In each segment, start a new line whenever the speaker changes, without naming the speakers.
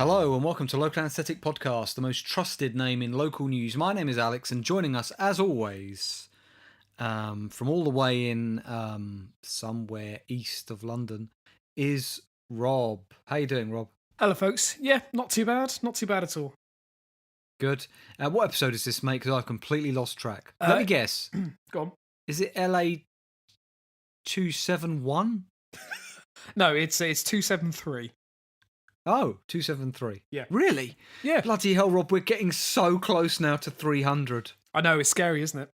Hello and welcome to Local Anesthetic Podcast, the most trusted name in local news. My name is Alex, and joining us, as always, from all the way in somewhere east of London, is Rob. How you doing, Rob?
Hello, folks. Yeah, not too bad. Not too bad at all.
Good. What episode is this, mate? Because I've completely lost track. Let me guess.
Go on.
Is it LA 271?
No, it's 273.
Oh, 273.
Yeah.
Really?
Yeah.
Bloody hell, Rob, we're getting so close now to 300.
I know, it's scary, isn't it?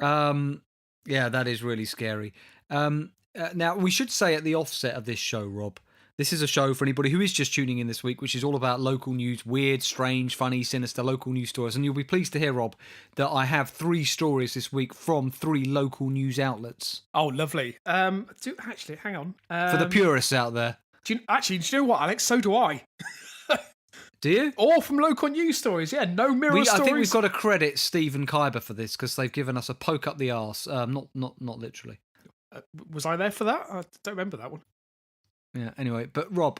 Yeah, that is really scary. Now, we should say at the offset of this show, Rob, this is a show for anybody who is just tuning in this week, which is all about local news, weird, strange, funny, sinister local news stories. And you'll be pleased to hear, Rob, that I have 3 stories this week from 3 local news outlets.
Oh, lovely. Actually, hang on.
For the purists out there.
Do you know what, Alex? So do I.
Do you?
All from local news stories. Yeah, no mirror stories.
I think we've got to credit Stephen Kyber for this because they've given us a poke up the arse. Not literally.
Was I there for that? I don't remember that one.
Yeah, anyway. But Rob,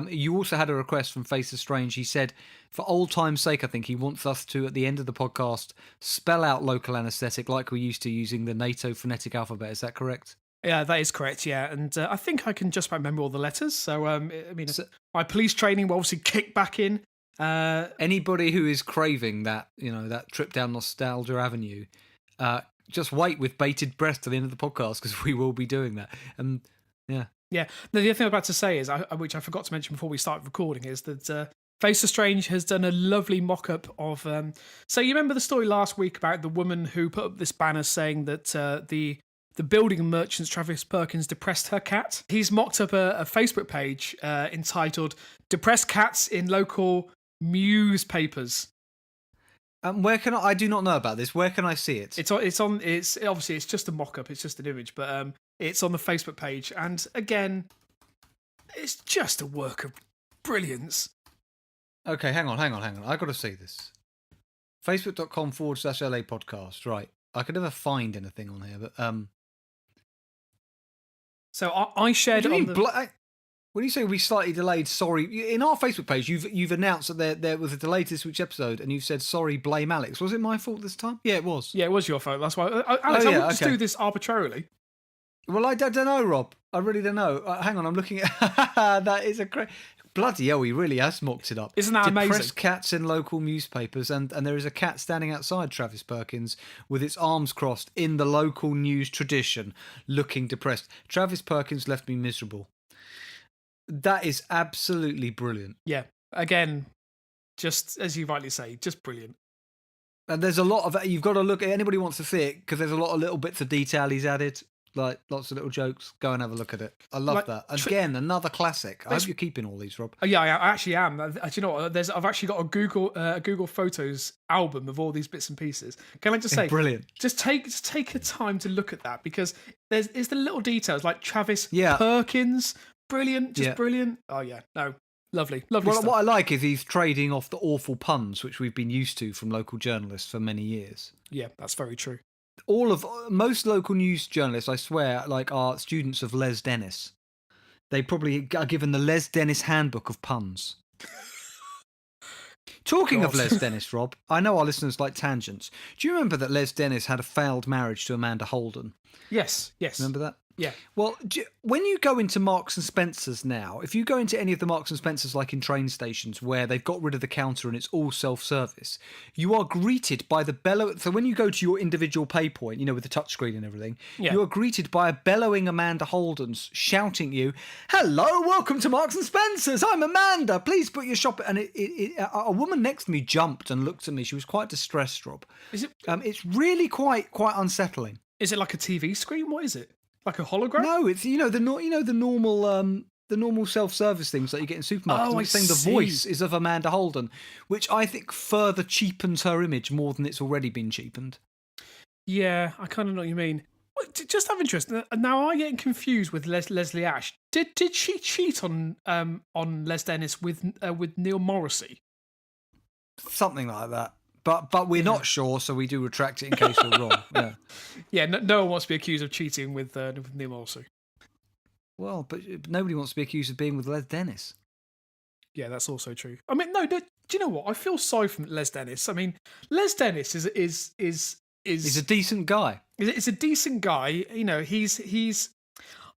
you also had a request from Faces Strange. He said, for old time's sake, I think he wants us to, at the end of the podcast, spell out local anaesthetic like we used to using the NATO phonetic alphabet. Is that correct?
Yeah, that is correct, yeah. And I think I can just about remember all the letters. So, my police training will obviously kick back in.
Anybody who is craving that, that trip down Nostalgia Avenue, just wait with bated breath to the end of the podcast because we will be doing that. Yeah.
Yeah. The other thing I'm about to say is, which I forgot to mention before we started recording, is that Face of Strange has done a lovely mock-up of... so you remember the story last week about the woman who put up this banner saying that the building merchants, Travis Perkins, depressed her cat? He's mocked up a Facebook page entitled Depressed Cats in Local Newspapers.
Where can I do not know about this. Where can I see it?
It's obviously it's just a mock-up, it's just an image, but it's on the Facebook page, and again, it's just a work of brilliance.
Okay, hang on. I've got to see this. Facebook.com/LA podcast. Right. I could never find anything on here, but
So I shared it on the...
When you say we slightly delayed, sorry, in our Facebook page, you've announced that there was a delay to this week's episode, and you've said, sorry, blame Alex. Was it my fault this time? Yeah, it was.
Yeah, it was your fault. That's why. Alex, I wouldn't just do this arbitrarily.
Well, I don't know, Rob. I really don't know. Hang on, I'm looking at... that is a great... Bloody hell, he really has mocked it up.
Isn't that amazing?
Depressed cats in local newspapers, and there is a cat standing outside Travis Perkins with its arms crossed in the local news tradition, looking depressed. Travis Perkins left me miserable. That is absolutely brilliant.
Yeah, again, just as you rightly say, just brilliant.
And there's a lot of... You've got to look at... Anybody wants to see it, because there's a lot of little bits of detail he's added. Like, lots of little jokes. Go and have a look at it. I love that. Again, another classic. I hope you're keeping all these, Rob.
Yeah, I actually am. Do you know what? I've actually got a Google Photos album of all these bits and pieces. Can I just say,
brilliant.
Just take a time to look at that, because it's the little details like Travis Perkins. Brilliant, brilliant. Oh yeah, no, lovely stuff.
What I like is he's trading off the awful puns which we've been used to from local journalists for many years.
Yeah, that's very true.
Most local news journalists, I swear, are students of Les Dennis. They probably are given the Les Dennis handbook of puns. Talking of Les Dennis, Rob, I know our listeners like tangents. Do you remember that Les Dennis had a failed marriage to Amanda Holden?
Yes.
Remember that?
Yeah.
Well, when you go into Marks and Spencer's now, if you go into any of the Marks and Spencer's like in train stations where they've got rid of the counter and it's all self-service, you are greeted by the bellow. So when you go to your individual pay point, with the touchscreen and everything, you are greeted by a bellowing Amanda Holden's shouting at you, "Hello, welcome to Marks and Spencer's. I'm Amanda. Please put your shop." And a woman next to me jumped and looked at me. She was quite distressed, Rob.
Is it?
It's really quite unsettling.
Is it like a TV screen? What is it? Like a hologram?
No, it's the normal self-service things that you get in supermarkets.
Oh,
I'm saying the voice is of Amanda Holden, which I think further cheapens her image more than it's already been cheapened.
Yeah, I kind of know what you mean. Just out of interest, now I'm getting confused with Leslie Ash. Did she cheat on Les Dennis with Neil Morrissey?
Something like that. But we're not sure, so we do retract it in case we're wrong. Yeah,
yeah. No one wants to be accused of cheating with Neil Morrissey.
Well, but nobody wants to be accused of being with Les Dennis.
Yeah, that's also true. I mean, no, do you know what? I feel sorry for Les Dennis. I mean, Les Dennis
He's a decent guy.
is a decent guy. You know, he's.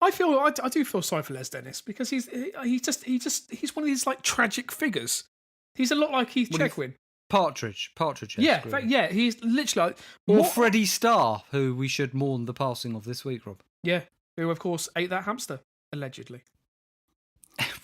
I do feel sorry for Les Dennis because he's one of these like tragic figures. He's a lot like Heath
What do you
Chegwin.
Partridge.
Yeah, in fact, yeah, he's literally like
Or Freddie Starr, who we should mourn the passing of this week, Rob.
Yeah, who of course ate that hamster allegedly.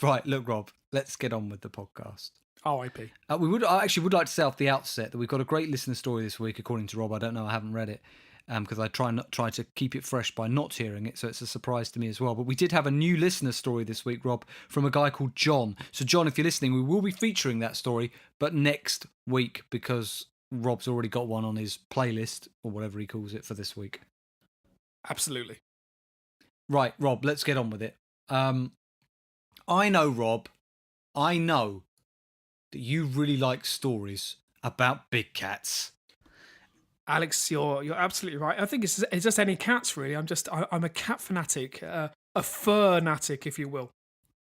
Right, look, Rob, let's get on with the podcast.
R.I.P.
I actually would like to say off the outset that we've got a great listener story this week, according to Rob. I don't know, I haven't read it because I try to keep it fresh by not hearing it, so it's a surprise to me as well. But we did have a new listener story this week, Rob, from a guy called John. So, John, if you're listening, we will be featuring that story, but next week because Rob's already got one on his playlist or whatever he calls it for this week.
Absolutely.
Right, Rob, let's get on with it. I know, Rob, I know that you really like stories about big cats.
Alex, you're absolutely right. I think it's just any cats really. I'm a cat fanatic, a fur-natic, if you will.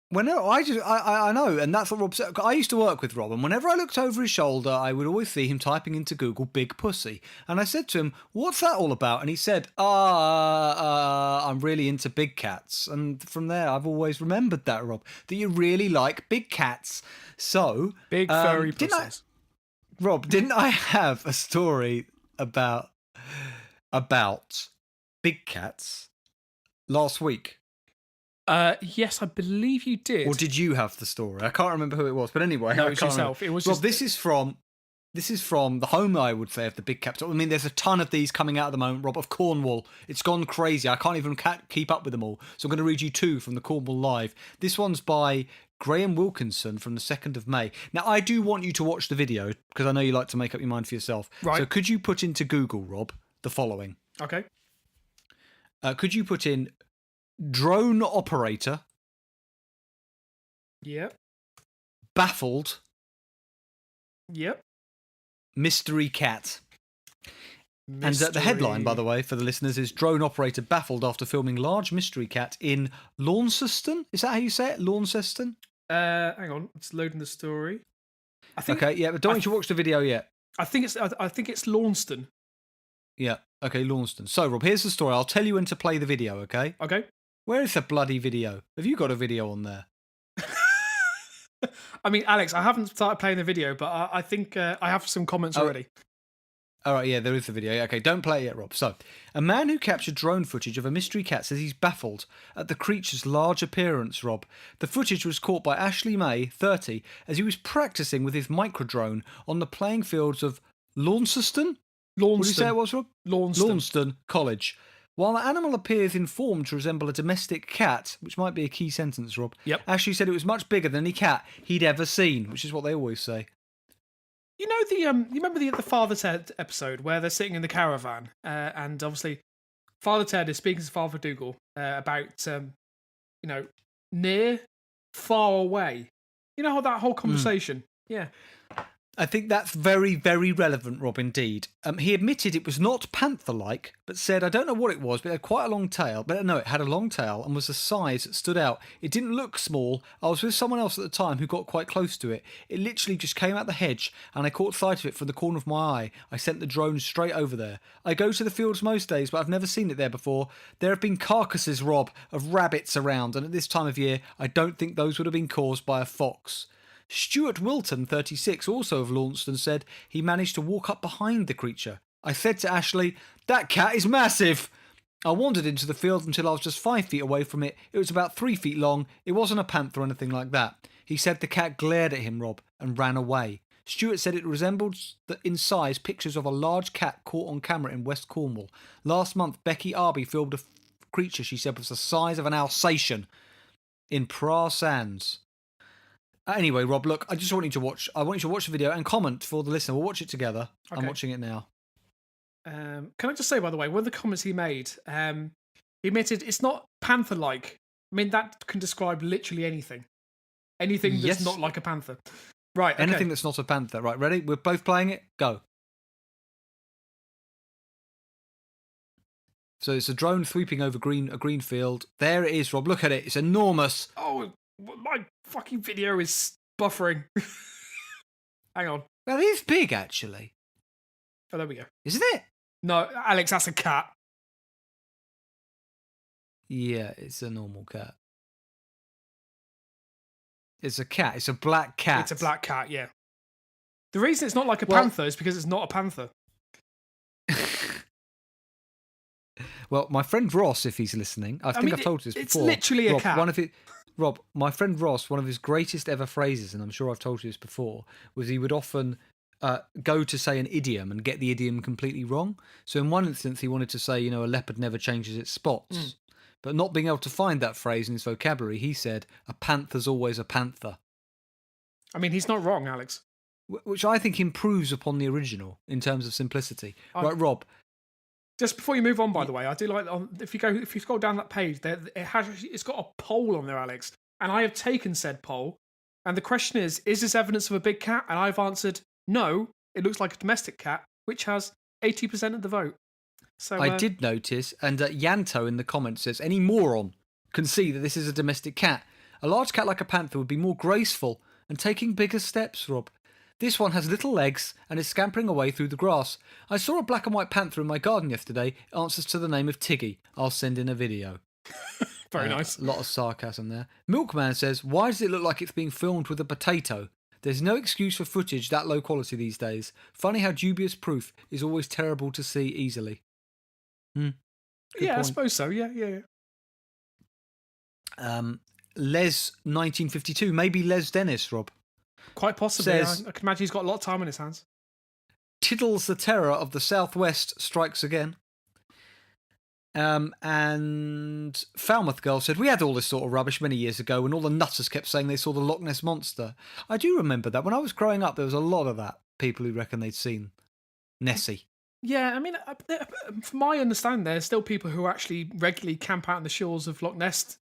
Whenever I know, and that's what Rob said. I used to work with Rob, and whenever I looked over his shoulder, I would always see him typing into Google "big pussy," and I said to him, "What's that all about?" And he said, I'm really into big cats." And from there, I've always remembered that, Rob, that you really like big cats. So
Big furry pussies.
Rob, didn't I have a story about big cats last week?
Yes, I believe you did.
Or did you have the story? I can't remember who it was, but anyway,
no, it was yourself. It was
Rob,
just...
this is from the home, I would say, of the big cats. I mean, there's a ton of these coming out at the moment, Rob, of Cornwall. It's gone crazy. I can't even keep up with them all. So I'm going to read you two from the Cornwall Live. This one's by Graham Wilkinson from the 2nd of May. Now, I do want you to watch the video because I know you like to make up your mind for yourself.
Right.
So could you put into Google, Rob, the following?
Okay.
Could you put in drone operator...
Yep.
baffled...
Yep.
mystery cat. And the headline, by the way, for the listeners, is drone operator baffled after filming large mystery cat in Launceston. Is that how you say it? Launceston?
Hang on, it's loading the story.
Okay, yeah, but don't want you to watch the video yet.
I think it's Launceston.
Yeah, okay, Launceston. So, Rob, here's the story. I'll tell you when to play the video, okay?
Okay.
Where is the bloody video? Have you got a video on there?
I mean, Alex, I haven't started playing the video, but I think I have some comments already.
All right, yeah, there is the video. Okay, don't play it yet, Rob. So, a man who captured drone footage of a mystery cat says he's baffled at the creature's large appearance, Rob. The footage was caught by Ashley May, 30, as he was practicing with his microdrone on the playing fields of Launceston? What did you say it was, Rob? Launceston College. While the animal appears in form to resemble a domestic cat, which might be a key sentence, Rob,
Yep.
Ashley said it was much bigger than any cat he'd ever seen, which is what they always say.
You know you remember the Father Ted episode where they're sitting in the caravan, and obviously Father Ted is speaking to Father Dougal about near, far away. You know that whole conversation. Yeah.
I think that's very, very relevant, Rob, indeed. He admitted it was not panther-like, but said, I don't know what it was, but it had quite a long tail. But no, it had a long tail and was the size that stood out. It didn't look small. I was with someone else at the time who got quite close to it. It literally just came out the hedge, and I caught sight of it from the corner of my eye. I sent the drone straight over there. I go to the fields most days, but I've never seen it there before. There have been carcasses, Rob, of rabbits around, and at this time of year, I don't think those would have been caused by a fox. Stuart Wilton, 36, also of Launceston, said he managed to walk up behind the creature. I said to Ashley, that cat is massive. I wandered into the field until I was just 5 feet away from it. It was about 3 feet long. It wasn't a panther or anything like that. He said the cat glared at him, Rob, and ran away. Stuart said it resembled in size pictures of a large cat caught on camera in West Cornwall. Last month, Becky Arby filmed a creature she said was the size of an Alsatian in Pra Sands. Anyway, Rob, look, I want you to watch the video and comment for the listener. We'll watch it together. Okay. I'm watching it now.
Can I just say, by the way, one of the comments he made, he admitted it's not panther-like. I mean, that can describe literally anything. Anything that's not like a panther. Right, okay.
Anything that's not a panther. Right, ready? We're both playing it? Go. So it's a drone sweeping over a green field. There it is, Rob. Look at it. It's enormous.
Oh, my fucking video is buffering. Hang on.
Well, it is big, actually.
Oh, there we go.
Isn't it?
No, Alex, that's a cat.
Yeah, it's a normal cat. It's a cat. It's a black cat.
It's a black cat, yeah. The reason it's not like a
Well-
panther is because it's not a panther.
Well, my friend Ross, if he's listening, I think I've told you this
it's
before.
literally a cat.
Rob, my friend Ross, one of his greatest ever phrases, and I'm sure I've told you this before, was he would often go to say an idiom and get the idiom completely wrong. So in one instance, he wanted to say, a leopard never changes its spots. But not being able to find that phrase in his vocabulary, he said, a panther's always a panther.
I mean, he's not wrong, Alex.
Which I think improves upon the original in terms of simplicity. Right, Rob?
Just before you move on, by the way, I do like if you scroll down that page, it's got a poll on there, Alex, and I have taken said poll, and the question is this evidence of a big cat? And I've answered no. It looks like a domestic cat, which has 80% of the vote. So
I did notice, and Yanto in the comments says, any moron can see that this is a domestic cat. A large cat like a panther would be more graceful and taking bigger steps, Rob. This one has little legs and is scampering away through the grass. I saw a black and white panther in my garden yesterday. It answers to the name of Tiggy. I'll send in a video.
Very nice.
A lot of sarcasm there. Milkman says, why does it look like it's being filmed with a potato? There's no excuse for footage that low quality these days. Funny how dubious proof is always terrible to see easily. Good
yeah,
point.
I suppose so. Yeah.
Les 1952, maybe Les Dennis, Rob.
Quite possibly.
Says,
I can imagine he's got a lot of time on his hands.
Tiddles the Terror of the Southwest strikes again. And Falmouth Girl said, we had all this sort of rubbish many years ago when all the nutters kept saying they saw the Loch Ness Monster. I do remember that. When I was growing up, there was a lot of that. People who reckon they'd seen Nessie.
Yeah, I mean, from my understanding, there's still people who actually regularly camp out on the shores of Loch Ness,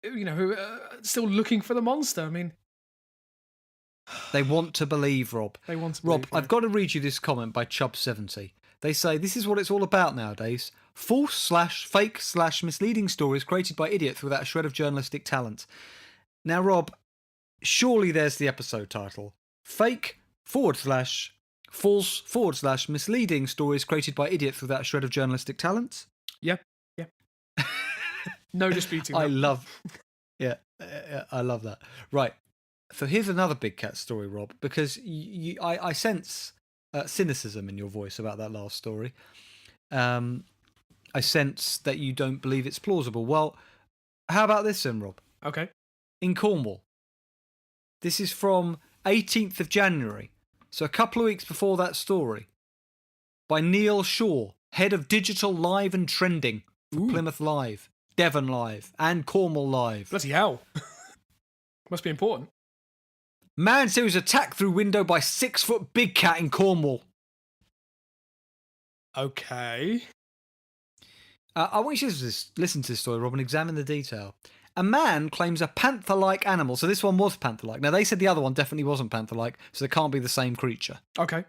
who are still looking for the monster. I mean,
they want to believe, Rob.
They want to
Rob,
believe, yeah.
I've got to read you this comment by Chubb70. They say, this is what it's all about nowadays. False/fake/misleading stories created by idiots without a shred of journalistic talent. Now, Rob, surely there's the episode title. Fake/false/misleading stories created by idiots without a shred of journalistic talent.
Yeah. No disputing that.
I love that. Right. So here's another big cat story, Rob, because I sense cynicism in your voice about that last story. I sense that you don't believe it's plausible. Well, how about this then, Rob?
Okay.
In Cornwall. This is from 18th of January, so a couple of weeks before that story, by Neil Shaw, head of digital live and trending for Plymouth Live, Devon Live, and Cornwall Live.
Bloody hell. Must be important.
Man said he was attacked through window by 6-foot big cat in Cornwall.
Okay.
I want you to listen to this story, Rob, and examine the detail. A man claims a panther-like animal. So this one was panther-like. Now, they said the other one definitely wasn't panther-like, so they can't be the same creature.
Okay.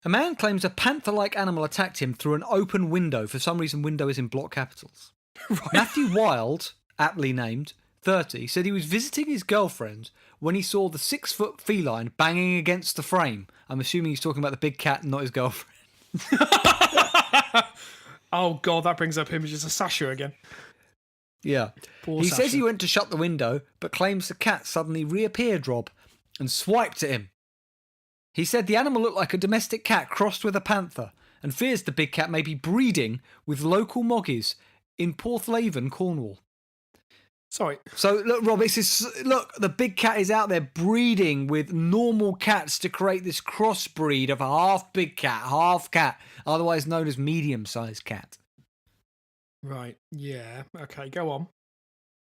A man claims a panther-like animal attacked him through an open window. For some reason, window is in block capitals.
Right.
Matthew Wild, aptly named, 30, said he was visiting his girlfriend when he saw the 6-foot feline banging against the frame. I'm assuming he's talking about the big cat and not his girlfriend.
Oh, God, that brings up images of Sasha again.
Yeah.
Poor
He
Sasha.
says he went to shut the window, but claims the cat suddenly reappeared, Rob, and swiped at him. He said the animal looked like a domestic cat crossed with a panther, and fears the big cat may be breeding with local moggies in Porthleven, Cornwall.
Sorry.
So, look, Rob, the big cat is out there breeding with normal cats to create this crossbreed of a half big cat, half cat, otherwise known as medium-sized cat.
Right. Yeah. Okay, go on.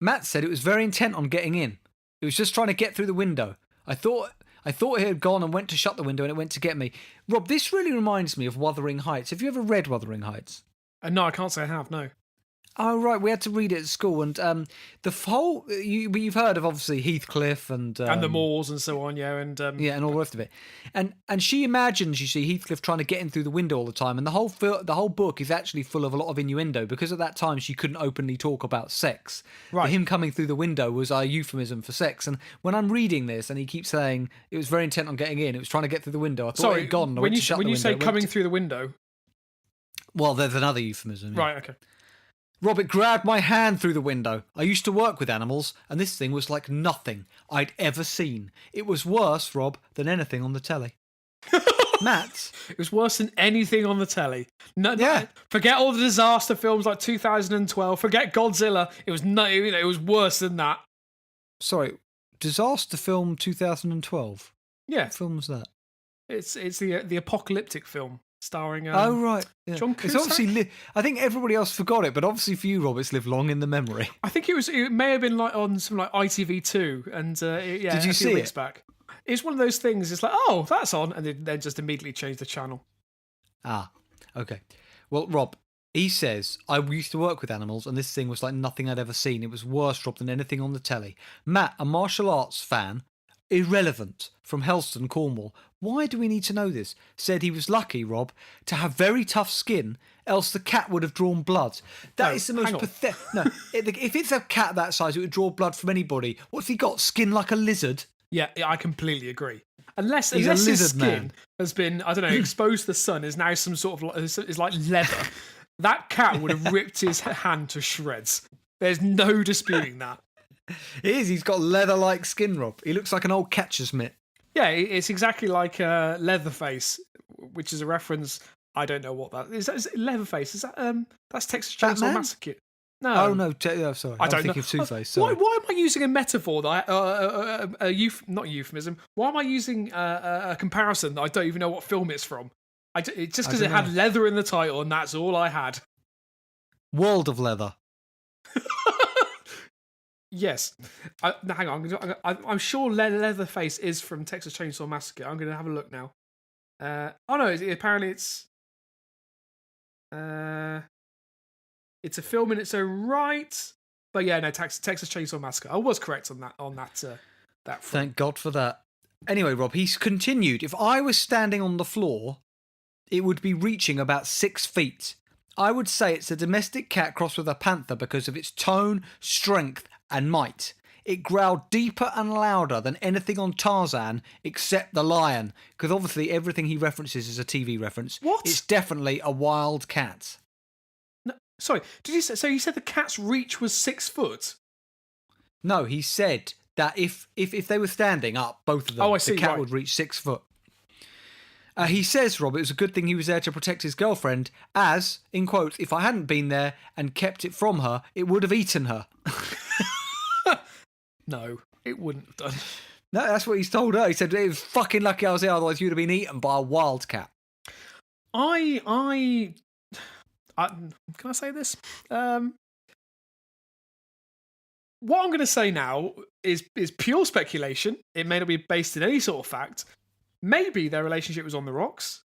Matt said it was very intent on getting in. It was just trying to get through the window. I thought it had gone and went to shut the window and it went to get me. Rob, this really reminds me of Wuthering Heights. Have you ever read Wuthering Heights?
No, I can't say I have, no.
Oh right, we had to read it at school, and the whole you've heard of obviously Heathcliff and
the Moors and so on, yeah, and
yeah, and all the rest of it, and she imagines, you see, Heathcliff trying to get in through the window all the time, and the whole book is actually full of a lot of innuendo because at that time she couldn't openly talk about sex.
Right.
Him coming through the window was a euphemism for sex, and when I'm reading this, and he keeps saying it was very intent on getting in, it was trying to get through the window. I thought
sorry,
it had gone.
when you say coming through the window,
well, there's another euphemism. Yeah.
right? Okay.
Robert grabbed my hand through the window. I used to work with animals, and this thing was like nothing I'd ever seen. It was worse, Rob, than anything on the telly. Matt?
It was worse than anything on the telly. No,
Yeah.
Forget all the disaster films like 2012. Forget Godzilla. It was it was worse than that.
Sorry, disaster film 2012?
Yeah,
What film was that?
it's the apocalyptic film starring.
Oh, right. Yeah.
John
It's
Cusack?
obviously, I think everybody else forgot it, but obviously for you, Rob, it's lived long in the memory.
I think it may have been like on some like ITV2, and yeah,
Did you
a few
see
weeks
it?
back. It's one of those things. It's like, oh, that's on, and then just immediately change the channel.
Ah, okay. Well, Rob, he says, I used to work with animals, and this thing was like nothing I'd ever seen. It was worse, Rob, than anything on the telly. Matt, a martial arts fan, irrelevant, from Helston, Cornwall. Why do we need to know this? Said he was lucky, Rob, to have very tough skin, else the cat would have drawn blood. That
No,
is the
hang
most
on.
pathetic. No, if it's a cat that size, it would draw blood from anybody. What's he got? Skin like a lizard?
Yeah, I completely agree. Unless
He's a
his
lizard
skin
man.
has been, I don't know, exposed to the sun, is now some sort of is like leather. That cat would have ripped his hand to shreds. There's no disputing that.
It is. He's got leather-like skin, Rob. He looks like an old catcher's mitt.
Yeah, it's exactly like Leatherface, which is a reference. I don't know what that is. Is it Leatherface? Is that that's Texas Chainsaw
Batman?
Massacre? No.
Oh, no. Sorry.
I
I'm
don't
thinking
know.
of Two-Face.
Why,
Sorry.
why am I using a metaphor that not euphemism? Why am I using a comparison that I don't even know what film it's from? It's just because it
don't
had
know.
leather in the title, and that's all I had.
World of Leather.
Yes. Now, hang on. I'm sure Leatherface is from Texas Chainsaw Massacre. I'm going to have a look now. Oh no! Apparently it's a film in its own right. But yeah, no, Texas Chainsaw Massacre. I was correct on that. That front.
Thank God for that. Anyway, Rob, he's continued. If I was standing on the floor, it would be reaching about 6 feet. I would say it's a domestic cat crossed with a panther because of its tone, strength, and might. It growled deeper and louder than anything on Tarzan except the lion, because obviously everything he references is a TV reference.
What?
It's definitely a wild cat.
No, sorry. Did you say? So you said the cat's reach was 6 foot?
No, he said that if they were standing up, both of them,
Oh, I see,
the cat
right.
would reach 6 foot. He says, Rob, it was a good thing he was there to protect his girlfriend, as, in quotes, if I hadn't been there and kept it from her, it would have eaten her.
No, it wouldn't have done.
No, that's what he's told her. He said, it was fucking lucky I was there, otherwise you'd have been eaten by a wildcat.
I can I say this? What I'm going to say now is pure speculation. It may not be based in any sort of fact. Maybe their relationship was on the rocks.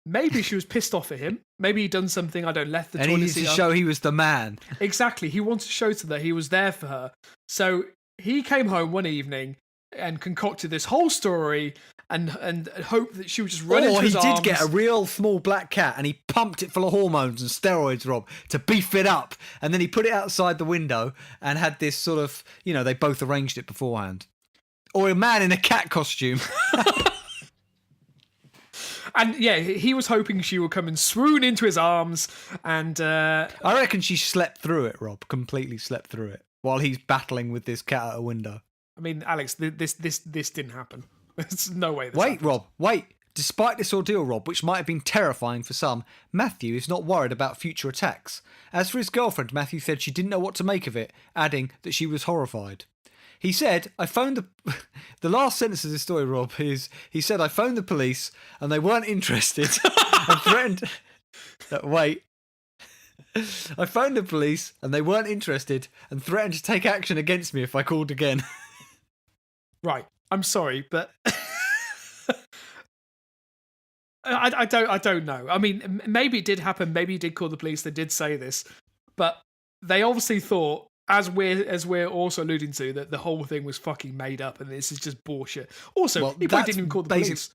Maybe she was pissed off at him. Maybe he'd done something, I don't know, left the
And he
toilet
needed
seat
to
up.
show he was the man.
Exactly. He wanted to show to her he was there for her. So he came home one evening and concocted this whole story and hoped that she would just run into
Or he
his
did
arms.
get a real small black cat and he pumped it full of hormones and steroids, Rob, to beef it up. And then he put it outside the window and had this sort of, they both arranged it beforehand. Or a man in a cat costume.
And yeah, he was hoping she would come and swoon into his arms and...
I reckon she slept through it, Rob. Completely slept through it. While he's battling with this cat at a window.
I mean, Alex, this didn't happen. There's no way this
Wait,
happened.
Rob, wait. Despite this ordeal, Rob, which might have been terrifying for some, Matthew is not worried about future attacks. As for his girlfriend, Matthew said she didn't know what to make of it, adding that she was horrified. He said, I phoned the... The last sentence of this story, Rob, is... He said, I phoned the police and they weren't interested and threatened... Wait. I phoned the police and they weren't interested and threatened to take action against me if I called again.
Right. I'm sorry, but... I don't know. I mean, maybe it did happen. Maybe he did call the police. They did say this. But they obviously thought, as we're also alluding to, that the whole thing was fucking made up and this is just bullshit. Also,
Well,
he probably didn't even call the police.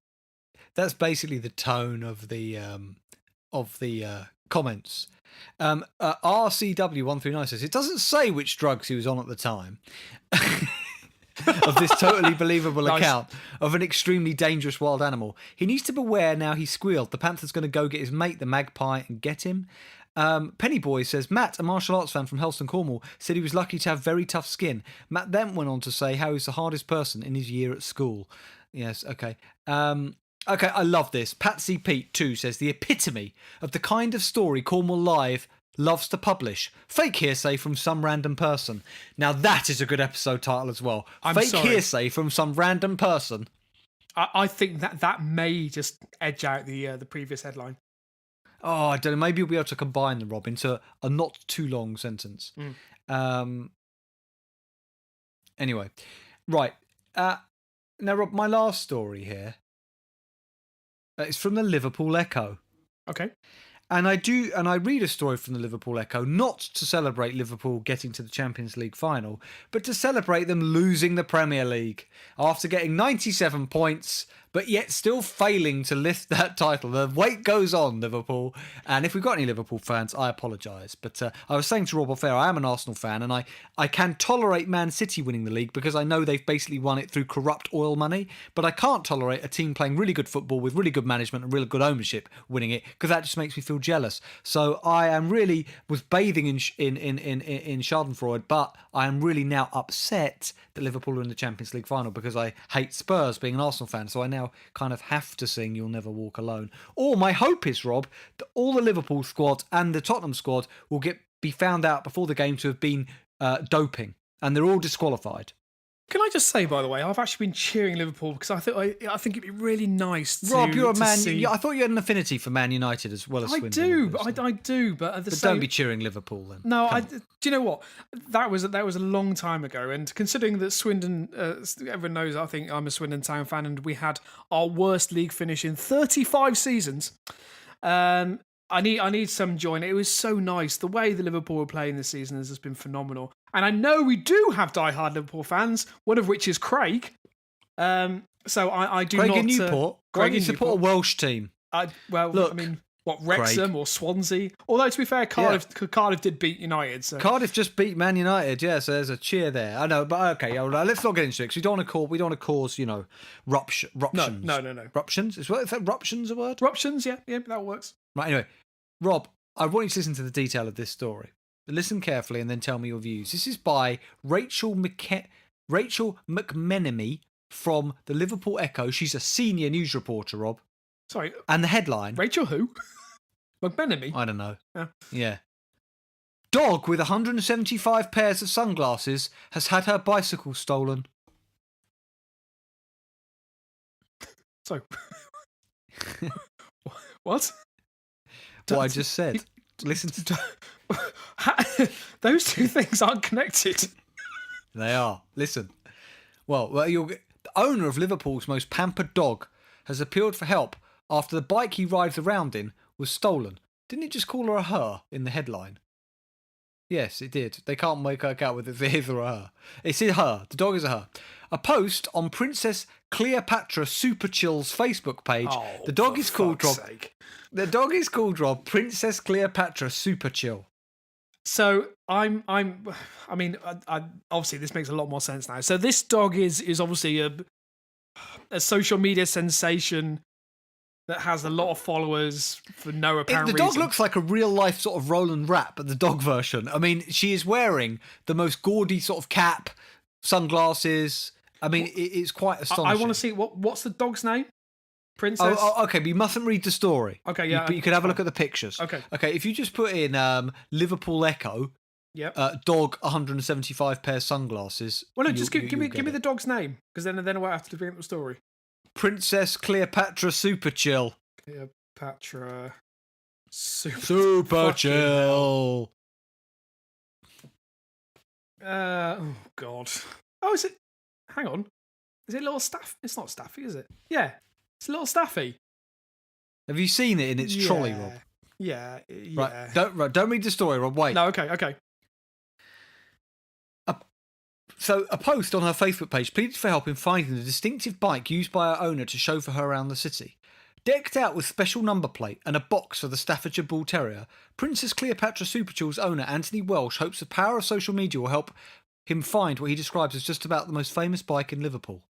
That's basically the tone of the comments. RCW139 says it doesn't say which drugs he was on at the time. Of this totally believable account of an extremely dangerous wild animal. He needs to beware now he squealed. The panther's going to go get his mate, the magpie, and get him. Pennyboy says, Matt, a martial arts fan from Helston, Cornwall, said he was lucky to have very tough skin. Matt then went on to say how he's the hardest person in his year at school. Yes, okay. Okay, I love this. Patsy Pete, too, says, the epitome of the kind of story Cornwall Live loves to publish. Fake hearsay from some random person. Now that is a good episode title as well. Fake hearsay from some random person.
I think that may just edge out the previous headline.
Oh, I don't know. Maybe you'll be able to combine them, Rob, into a not too long sentence. Anyway, right. Now, Rob, my last story here is from the Liverpool Echo.
Okay.
And I read a story from the Liverpool Echo, not to celebrate Liverpool getting to the Champions League final, but to celebrate them losing the Premier League after getting 97 points, but yet still failing to lift that title. The wait goes on, Liverpool. And if we've got any Liverpool fans, I apologise. But I was saying to Rob off air, I am an Arsenal fan, and I can tolerate Man City winning the league because I know they've basically won it through corrupt oil money. But I can't tolerate a team playing really good football with really good management and really good ownership winning it, because that just makes me feel jealous. So I am really was bathing in Schadenfreude, but I am really now upset that Liverpool are in the Champions League final because I hate Spurs, being an Arsenal fan. So I now kind of have to sing You'll Never Walk Alone. Or my hope is, Rob, that all the Liverpool squad and the Tottenham squad will be found out before the game to have been doping, and they're all disqualified.
Can I just say, by the way, I've actually been cheering Liverpool because I think it'd be really nice to
Rob, you're a man.
see...
I thought you had an affinity for Man United as well as Swindon.
I do, but at the same...
don't be cheering Liverpool then.
No, do you know what? That was a long time ago, and considering that Swindon, everyone knows, I think I'm a Swindon Town fan, and we had our worst league finish in 35 seasons. I need some joy in it. It was so nice. The way the Liverpool were playing this season has just been phenomenal. And I know we do have diehard Liverpool fans, one of which is Craig. So I do
Craig
not...
in Newport. Craig, you support a Welsh team.
Look, I mean, what, Wrexham or Swansea? Although, to be fair, Cardiff did beat United. So.
Cardiff just beat Man United, yeah, so there's a cheer there. I know, but okay, let's not get into it, because we don't want to cause, ruptions.
No.
Ruptions? Is that ruptions a word?
Ruptions, yeah, that works.
Right, anyway. Rob, I want you to listen to the detail of this story. Listen carefully and then tell me your views. This is by Rachel McMenemy from the Liverpool Echo. She's a senior news reporter, Rob.
Sorry.
And the headline...
Rachel who? McMenemy?
I don't know.
Oh.
Yeah. Dog with 175 pairs of sunglasses has had her bicycle stolen.
So... What?
What I just said. Listen to...
Those two things aren't connected.
They are. Listen. Well, the owner of Liverpool's most pampered dog has appealed for help after the bike he rides around in was stolen. Didn't it just call her a her in the headline? Yes, it did. They can't work out whether it's his or a her. It's a her. The dog is a her. A post on Princess Cleopatra Super Chill's Facebook page. The dog is called Rob. The dog is called Rob Princess Cleopatra Super Chill.
So I mean, obviously this makes a lot more sense now. So this dog is obviously a social media sensation that has a lot of followers for no apparent reason.
The dog looks like a real life sort of Roland Rapp, but the dog version. I mean, she is wearing the most gaudy sort of cap, sunglasses. I mean, it's quite astonishing.
I want to see what's the dog's name? Princess?
Oh, okay, but you mustn't read the story.
Okay, yeah.
But you could have a look at the pictures.
Okay.
Okay, if you just put in Liverpool Echo, dog 175 pair sunglasses.
Well, no, just give me the dog's name, because then I won't have to bring up the story.
Princess Cleopatra Super Chill.
Cleopatra
Super Chill.
Oh, God. Oh, is it? Hang on. Is it Little Staff? It's not Staffy, is it? Yeah. It's Little Staffy.
Have you seen it in its trolley, Rob?
Yeah.
Right. Don't read the story, Rob. Wait.
No. Okay.
So a post on her Facebook page pleaded for help in finding the distinctive bike used by her owner to chauffeur her around the city. Decked out with special number plate and a box for the Staffordshire Bull Terrier, Princess Cleopatra Superchill's owner Anthony Welsh hopes the power of social media will help him find what he describes as just about the most famous bike in Liverpool.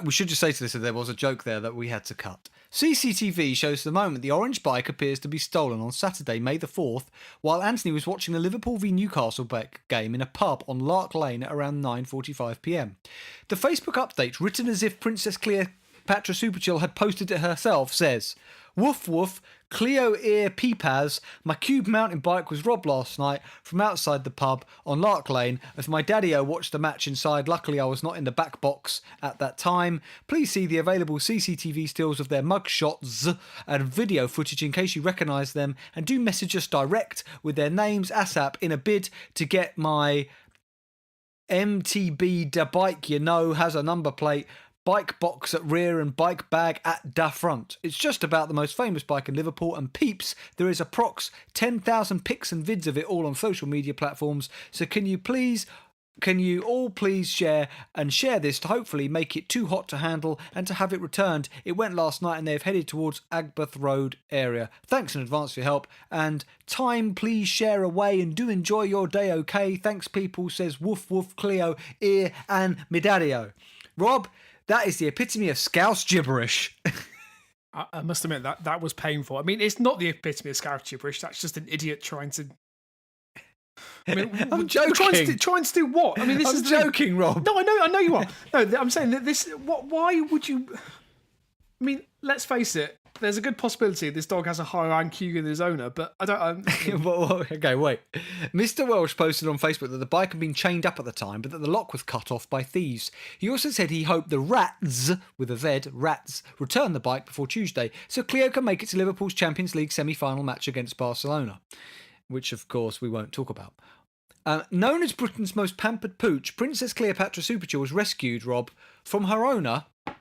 We should just say to this that there was a joke there that we had to cut. CCTV shows the moment the orange bike appears to be stolen on Saturday, May the 4th, while Anthony was watching the Liverpool v Newcastle game in a pub on Lark Lane at around 9:45pm. The Facebook update, written as if Princess Cleopatra Superchill had posted it herself, says, "Woof woof, Cleo ear peepaz, my cube mountain bike was robbed last night from outside the pub on Lark Lane as my daddy-o watched the match inside. Luckily I was not in the back box at that time. Please see the available CCTV stills of their mugshots and video footage in case you recognise them, and do message us direct with their names ASAP in a bid to get my MTB da bike, has a number plate, bike box at rear and bike bag at da front. It's just about the most famous bike in Liverpool, and peeps, there is approx 10,000 pics and vids of it all on social media platforms, so can you all please share this to hopefully make it too hot to handle and to have it returned. It went last night and they've headed towards Agbeth Road area. Thanks in advance for your help, and time please share away and do enjoy your day, okay? Thanks people," says Woof Woof Cleo Ear and Midadio. Rob, that is the epitome of Scouse gibberish.
I must admit that was painful. I mean, it's not the epitome of Scouse gibberish. That's just an idiot trying to. I mean,
I'm joking.
Trying to do what? I mean, this
I'm
is
joking, Rob.
No, I know you are. No, I'm saying that this. Why would you? I mean, let's face it. There's a good possibility this dog has a higher IQ than his owner, but I don't.
Okay, wait. Mr. Welsh posted on Facebook that the bike had been chained up at the time, but that the lock was cut off by thieves. He also said he hoped the Rats, with a Z, Rats, return the bike before Tuesday, so Cleo can make it to Liverpool's Champions League semi-final match against Barcelona, which, of course, we won't talk about. Known as Britain's most pampered pooch, Princess Cleopatra Superchill was rescued, Rob,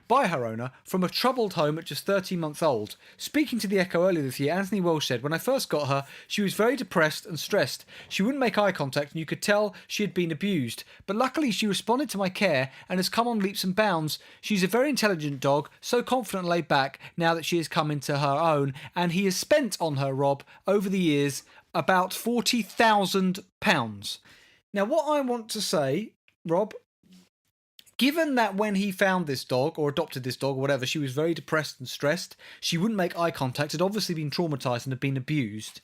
by her owner, from a troubled home at just 13 months old. Speaking to The Echo earlier this year, Anthony Welsh said, "When I first got her, she was very depressed and stressed. She wouldn't make eye contact and you could tell she had been abused. But luckily she responded to my care and has come on leaps and bounds. She's a very intelligent dog, so confident and laid back now that she has come into her own, and he has spent on her, Rob, over the years, about £40,000. Now, what I want to say, Rob, given that when he found this dog, or adopted this dog, or whatever, she was very depressed and stressed, she wouldn't make eye contact, had obviously been traumatised and had been abused,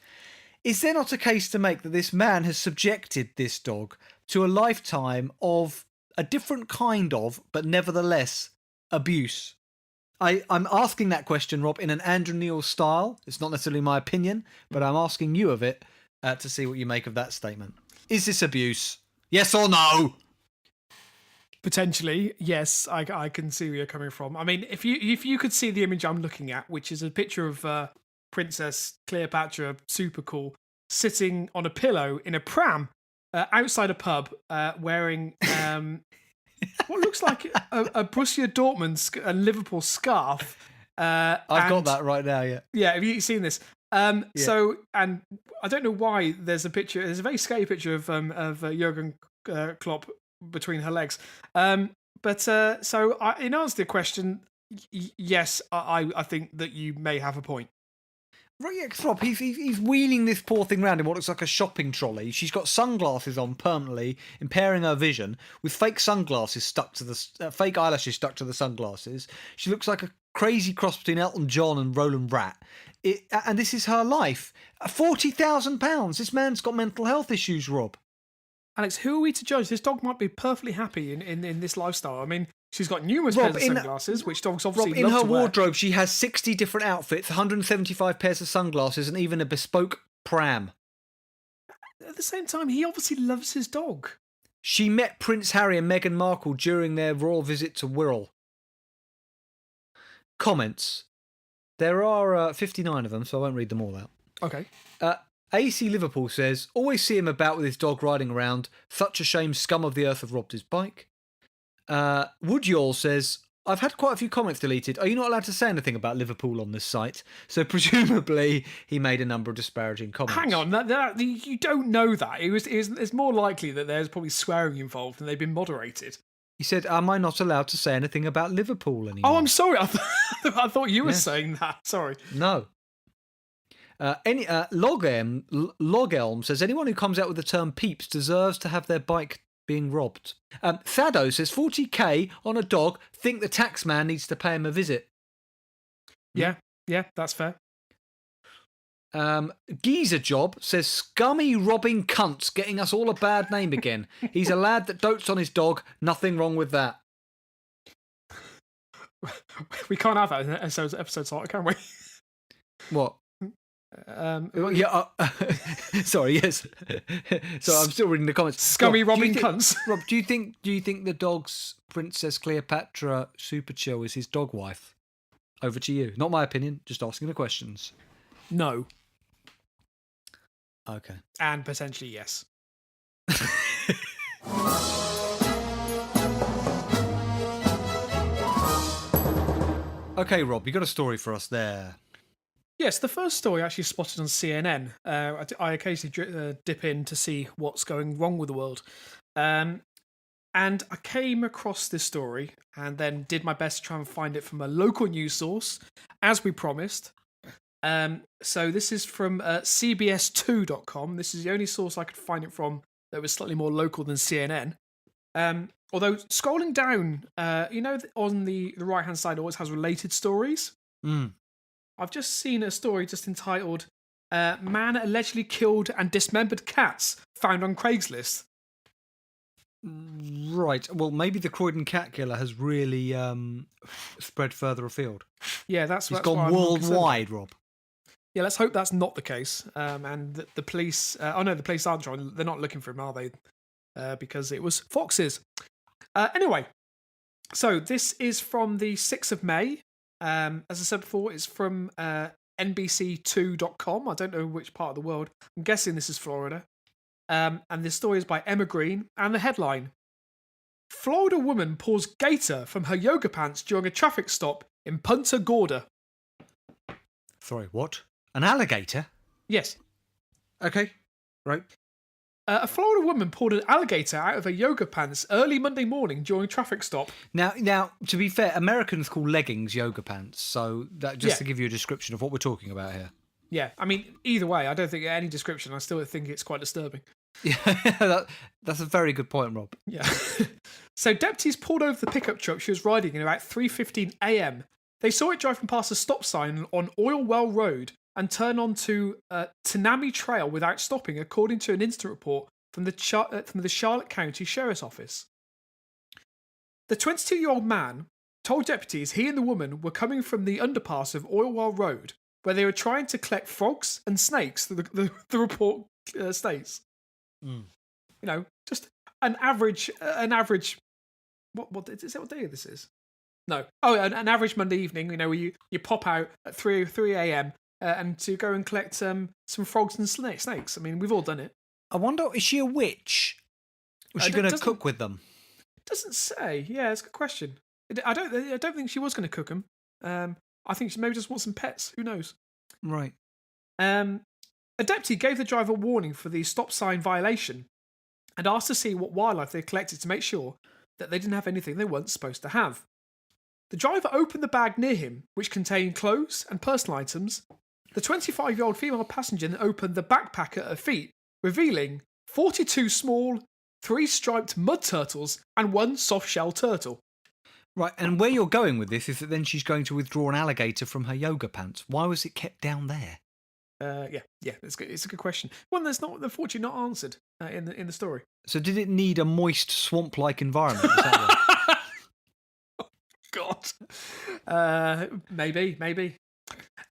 is there not a case to make that this man has subjected this dog to a lifetime of a different kind of, but nevertheless, abuse? I'm asking that question, Rob, in an Andrew Neil style. It's not necessarily my opinion, but I'm asking you of it to see what you make of that statement. Is this abuse? Yes or no?
Potentially, yes. I can see where you're coming from. I mean, if you could see the image I'm looking at, which is a picture of Princess Cleopatra, super cool, sitting on a pillow in a pram outside a pub, wearing what looks like a Borussia Dortmund and Liverpool scarf.
I've got that right now, yeah.
Yeah, have you seen this? Yeah. So, and I don't know why there's a picture. There's a very scary picture of Jurgen Klopp between her legs. In answer to the question, yes, I think that you may have a point.
Right, yeah, 'cause Rob, he's wheeling this poor thing around in what looks like a shopping trolley. She's got sunglasses on permanently, impairing her vision, with fake sunglasses stuck to the fake eyelashes stuck to the sunglasses. She looks like a crazy cross between Elton John and Roland Rat. And this is her life. £40,000. This man's got mental health issues, Rob.
Alex, who are we to judge? This dog might be perfectly happy in this lifestyle. I mean, she's got numerous pairs of sunglasses, which dogs obviously
Rob,
love
in her
to wear.
wardrobe, she has 60 different outfits, 175 pairs of sunglasses, and even a bespoke pram.
At the same time, he obviously loves his dog.
She met Prince Harry and Meghan Markle during their royal visit to Wirral. Comments. There are 59 of them, so I won't read them all out.
Okay.
AC Liverpool says, always see him about with his dog riding around. Such a shame scum of the earth have robbed his bike. Woodyall says, I've had quite a few comments deleted. Are you not allowed to say anything about Liverpool on this site? So presumably he made a number of disparaging comments.
Hang on, you don't know that. It's more likely that there's probably swearing involved and they've been moderated.
He said, am I not allowed to say anything about Liverpool anymore?
Oh, I'm sorry. I thought you were saying that. Sorry.
No. Logelm says, anyone who comes out with the term peeps deserves to have their bike being robbed. Thado says, 40k on a dog, think the tax man needs to pay him a visit.
Yeah, that's fair.
Geezer Job says, scummy robbing cunts getting us all a bad name again. He's a lad that dotes on his dog. Nothing wrong with that.
We can't have that in an episode title, can we?
What? Sorry, yes. So I'm still reading the comments.
Scummy robbing cunts.
Rob, do you think the dog's Princess Cleopatra Super Chill is his dog wife? Over to you. Not my opinion, just asking the questions.
No.
Okay.
And potentially yes.
Okay, Rob, you got a story for us there.
Yes, the first story I actually spotted on CNN. I occasionally dip in to see what's going wrong with the world. And I came across this story and then did my best to try and find it from a local news source, as we promised. So this is from CBS2.com. This is the only source I could find it from that was slightly more local than CNN. Although scrolling down, on the right-hand side always has related stories. I've just seen a story just entitled Man Allegedly Killed and Dismembered Cats Found on Craigslist.
Right. Well, maybe the Croydon cat killer has really spread further afield.
Yeah,
He's gone worldwide, Rob.
Yeah, let's hope that's not the case. And the police... the police aren't trying. They're not looking for him, are they? Because it was foxes. Anyway, so this is from the 6th of May. As I said before, it's from NBC2.com. I don't know which part of the world. I'm guessing this is Florida. And this story is by Emma Green. And the headline, Florida woman pulls gator from her yoga pants during a traffic stop in Punta Gorda.
Sorry, what? An alligator?
Yes.
Okay, right.
A Florida woman pulled an alligator out of her yoga pants early Monday morning during a traffic stop.
Now, to be fair, Americans call leggings yoga pants, so that just to give you a description of what we're talking about here.
Yeah, I mean, either way, I don't think any description. I still think it's quite disturbing.
Yeah, that's a very good point, Rob.
Yeah. So deputies pulled over the pickup truck she was riding at about 3:15 a.m. They saw it driving past a stop sign on Oil Well Road and turn onto Tanami Trail without stopping, according to an incident report from the Charlotte County Sheriff's Office. The 22-year-old man told deputies he and the woman were coming from the underpass of Oil Well Road, where they were trying to collect frogs and snakes, the report states. You know, just an average. What is that? What day this is? No. Oh, an average Monday evening. You know, where you pop out at 3 a.m. And to go and collect some frogs and snakes. I mean, we've all done it.
I wonder, is she a witch? Was she going to cook with them?
Doesn't say. Yeah, it's a good question. I don't think she was going to cook them. I think she maybe just wants some pets. Who knows?
Right.
A deputy gave the driver a warning for the stop sign violation and asked to see what wildlife they collected to make sure that they didn't have anything they weren't supposed to have. The driver opened the bag near him, which contained clothes and personal items. The 25-year-old female passenger then opened the backpack at her feet, revealing 42 small, 3 striped mud turtles and 1 soft-shell turtle.
Right, and where you're going with this is that then she's going to withdraw an alligator from her yoga pants. Why was it kept down there?
Yeah, it's a good question. One that's not, unfortunately, not answered in the story.
So did it need a moist, swamp-like environment? Is that right?
Oh, God. Maybe.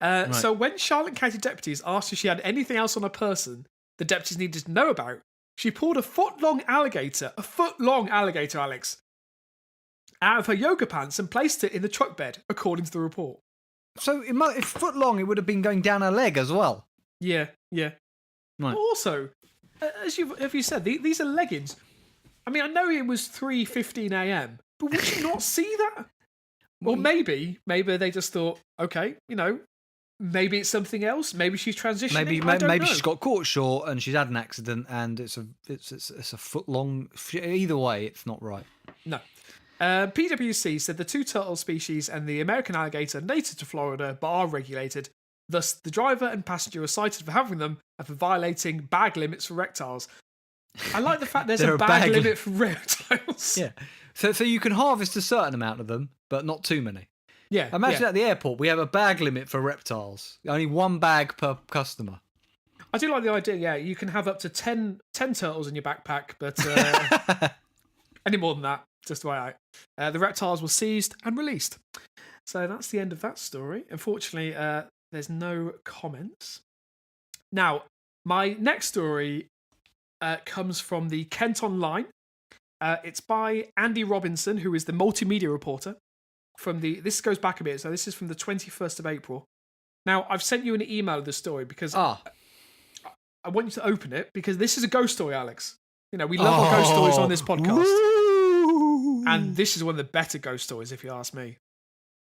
Right. So when Charlotte County deputies asked if she had anything else on her person the deputies needed to know about, she pulled a foot-long alligator, Alex, out of her yoga pants and placed it in the truck bed, according to the report.
So if foot long, it would have been going down her leg as well.
Yeah.
Right.
Also, as you said, these are leggings. I mean, I know it was 3:15 a.m., but would you not see that? Or maybe they just thought, okay, maybe it's something else. Maybe she's transitioning.
Maybe she's got caught short and she's had an accident and it's a foot long. Either way, it's not right.
No. PwC said the two turtle species and the American alligator are native to Florida but are regulated. Thus, the driver and passenger were cited for having them and for violating bag limits for reptiles. I like the fact there's a bag limit for reptiles.
Yeah. So you can harvest a certain amount of them, but not too many.
Yeah.
Imagine at the airport, we have a bag limit for reptiles. Only one bag per customer.
I do like the idea, yeah. You can have up to 10 turtles in your backpack, but any more than that, just way out. The reptiles were seized and released. So that's the end of that story. Unfortunately, there's no comments. Now, my next story comes from the Kent Online. It's by Andy Robinson, who is the multimedia reporter. This goes back a bit, so this is from the 21st of April. Now, I've sent you an email of the story because I want you to open it because this is a ghost story, Alex. We love our ghost stories on this podcast. Woo. And this is one of the better ghost stories, if you ask me.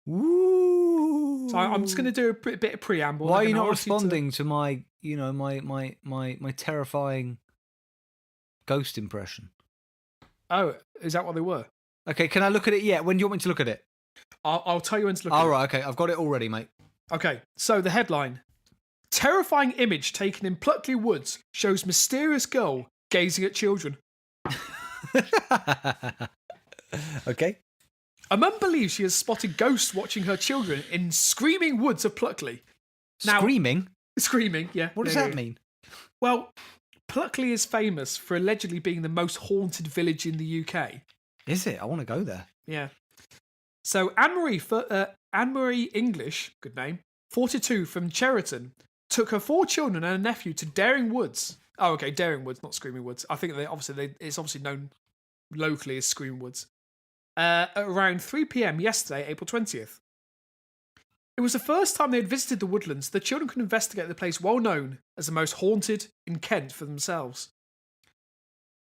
Woo.
So I'm just going to do a bit of preamble.
Why are you not responding to my, my terrifying ghost impression?
Oh, is that what they were?
Okay, can I look at it yet? When do you want me to look at it?
I'll tell you when to look at it.
All right, okay, I've got it already, mate.
Okay, so the headline. Terrifying image taken in Pluckley Woods shows mysterious girl gazing at children.
Okay.
A mum believes she has spotted ghosts watching her children in screaming woods of Pluckley.
Screaming?
Screaming, yeah.
What does that mean?
Well, Pluckley is famous for allegedly being the most haunted village in the UK.
Is it? I want to go there.
Yeah. So Anne-Marie English, good name, 42 from Cheriton, took her 4 children and a nephew to Daring Woods. Oh, okay, Daring Woods, not Screaming Woods. I think it's obviously known locally as Screaming Woods. At around 3 p.m. yesterday, April 20th. It was the first time they had visited the woodlands. The children could investigate the place well known as the most haunted in Kent for themselves.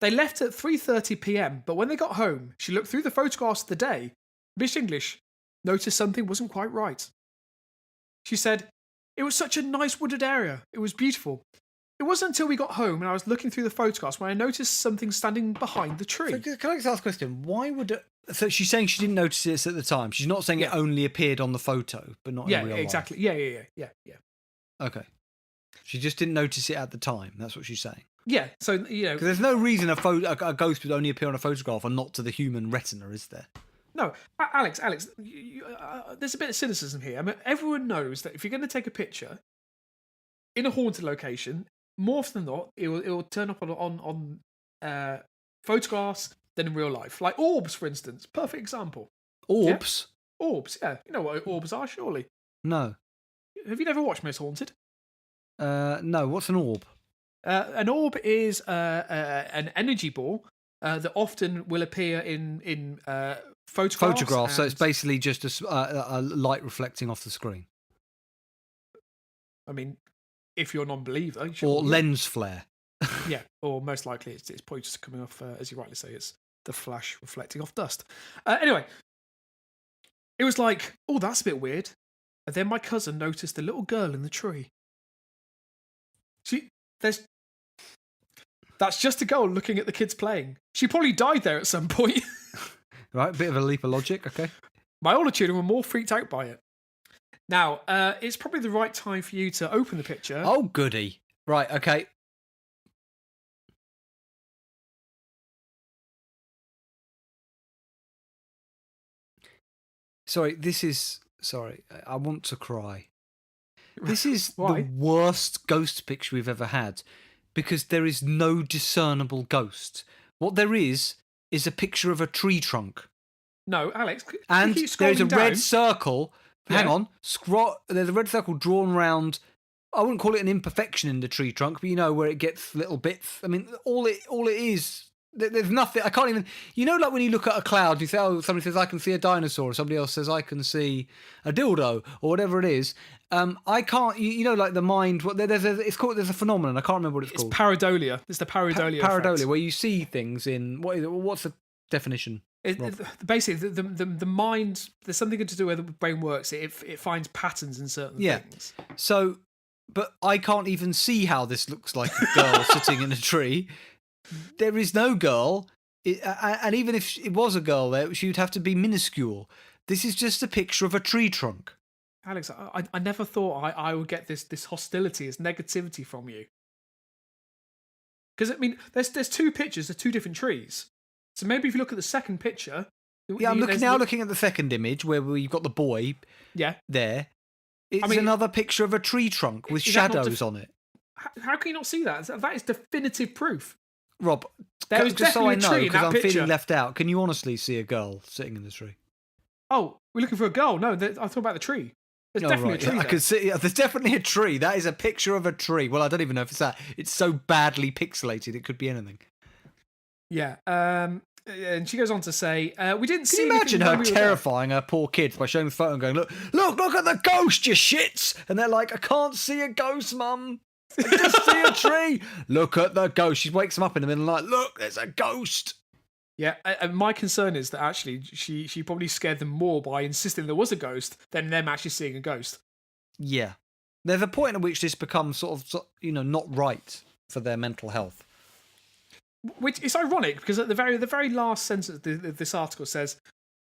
They left at 3:30 p.m, but when they got home, she looked through the photographs of the day. Miss English noticed something wasn't quite right. She said, "It was such a nice wooded area. It was beautiful. It wasn't until we got home and I was looking through the photographs when I noticed something standing behind the tree."
So can I just ask a question? Why would so she's saying she didn't notice this at the time. She's not saying it only appeared on the photo, but not in real life.
Exactly. Yeah.
Okay. She just didn't notice it at the time. That's what she's saying.
Yeah. So
because there's no reason a ghost would only appear on a photograph and not to the human retina, is there?
No, Alex, there's a bit of cynicism here. I mean, everyone knows that if you're going to take a picture in a haunted location, more often than not, it will turn up on photographs than in real life. Like orbs, for instance. Perfect example.
Orbs?
Yeah? Orbs, yeah. You know what orbs are, surely?
No.
Have you never watched Most Haunted?
No. What's an orb?
An orb is an energy ball that often will appear in photographs.
So it's basically just a light reflecting off the screen.
I mean, if you're a non-believer,
or lens flare.
Yeah, or most likely it's probably just coming off, as you rightly say, it's the flash reflecting off dust. Anyway, it was like, oh, that's a bit weird. And then my cousin noticed a little girl in the tree. That's just a girl looking at the kids playing. She probably died there at some point.
Right, a bit of a leap of logic, okay.
My older children were more freaked out by it. Now, it's probably the right time for you to open the picture.
Oh, goody. Right, okay. Sorry, I want to cry. This is the worst ghost picture we've ever had because there is no discernible ghost. What there is a picture of a tree trunk.
No, Alex.
And there's a red circle. Yeah. Hang on. There's a red circle drawn round. I wouldn't call it an imperfection in the tree trunk, but you know where it gets little bits. I mean, all it is. There's nothing. I can't even. You know, like when you look at a cloud, you say, "Oh, somebody says I can see a dinosaur," or somebody else says I can see a dildo, or whatever it is. I can't. You know, like the mind. There's a phenomenon. I can't remember what it's called.
Pareidolia. It's the pareidolia.
Pareidolia,
effect.
where you see things in what's the definition?
Basically, the mind, there's something to do with the brain works. It finds patterns in certain things.
So, but I can't even see how this looks like a girl sitting in a tree. There is no girl. And even if it was a girl there, she would have to be minuscule. This is just a picture of a tree trunk.
Alex, I never thought I would get this hostility, this negativity from you. Because, I mean, there's two pictures of two different trees. So maybe if you look at the second picture...
Yeah, I'm looking at the second image where we've got the boy there. It's another picture of a tree trunk with shadows on it.
How can you not see that? That is definitive proof.
Rob,
there was
just so I know, because I'm
picture.
feeling left out, can you honestly see a girl sitting in the tree?
Oh, we're looking for a girl? No, I thought about the tree. There's definitely a tree.
I could see. There's definitely a tree. That is a picture of a tree. Well, I don't even know if it's that. It's so badly pixelated, it could be anything.
Yeah. And she goes on to say, "We didn't see."
Can you imagine her terrifying her poor kids by showing the photo and going, "Look at the ghost, you shits!" And they're like, "I can't see a ghost, Mum. I just see a tree. Look at the ghost." She wakes them up in the middle of the night. Look, there's a ghost.
Yeah, and my concern is that actually she probably scared them more by insisting there was a ghost than them actually seeing a ghost.
Yeah. There's a point at which this becomes sort of, not right for their mental health.
Which is ironic because at the very last sentence of this article says,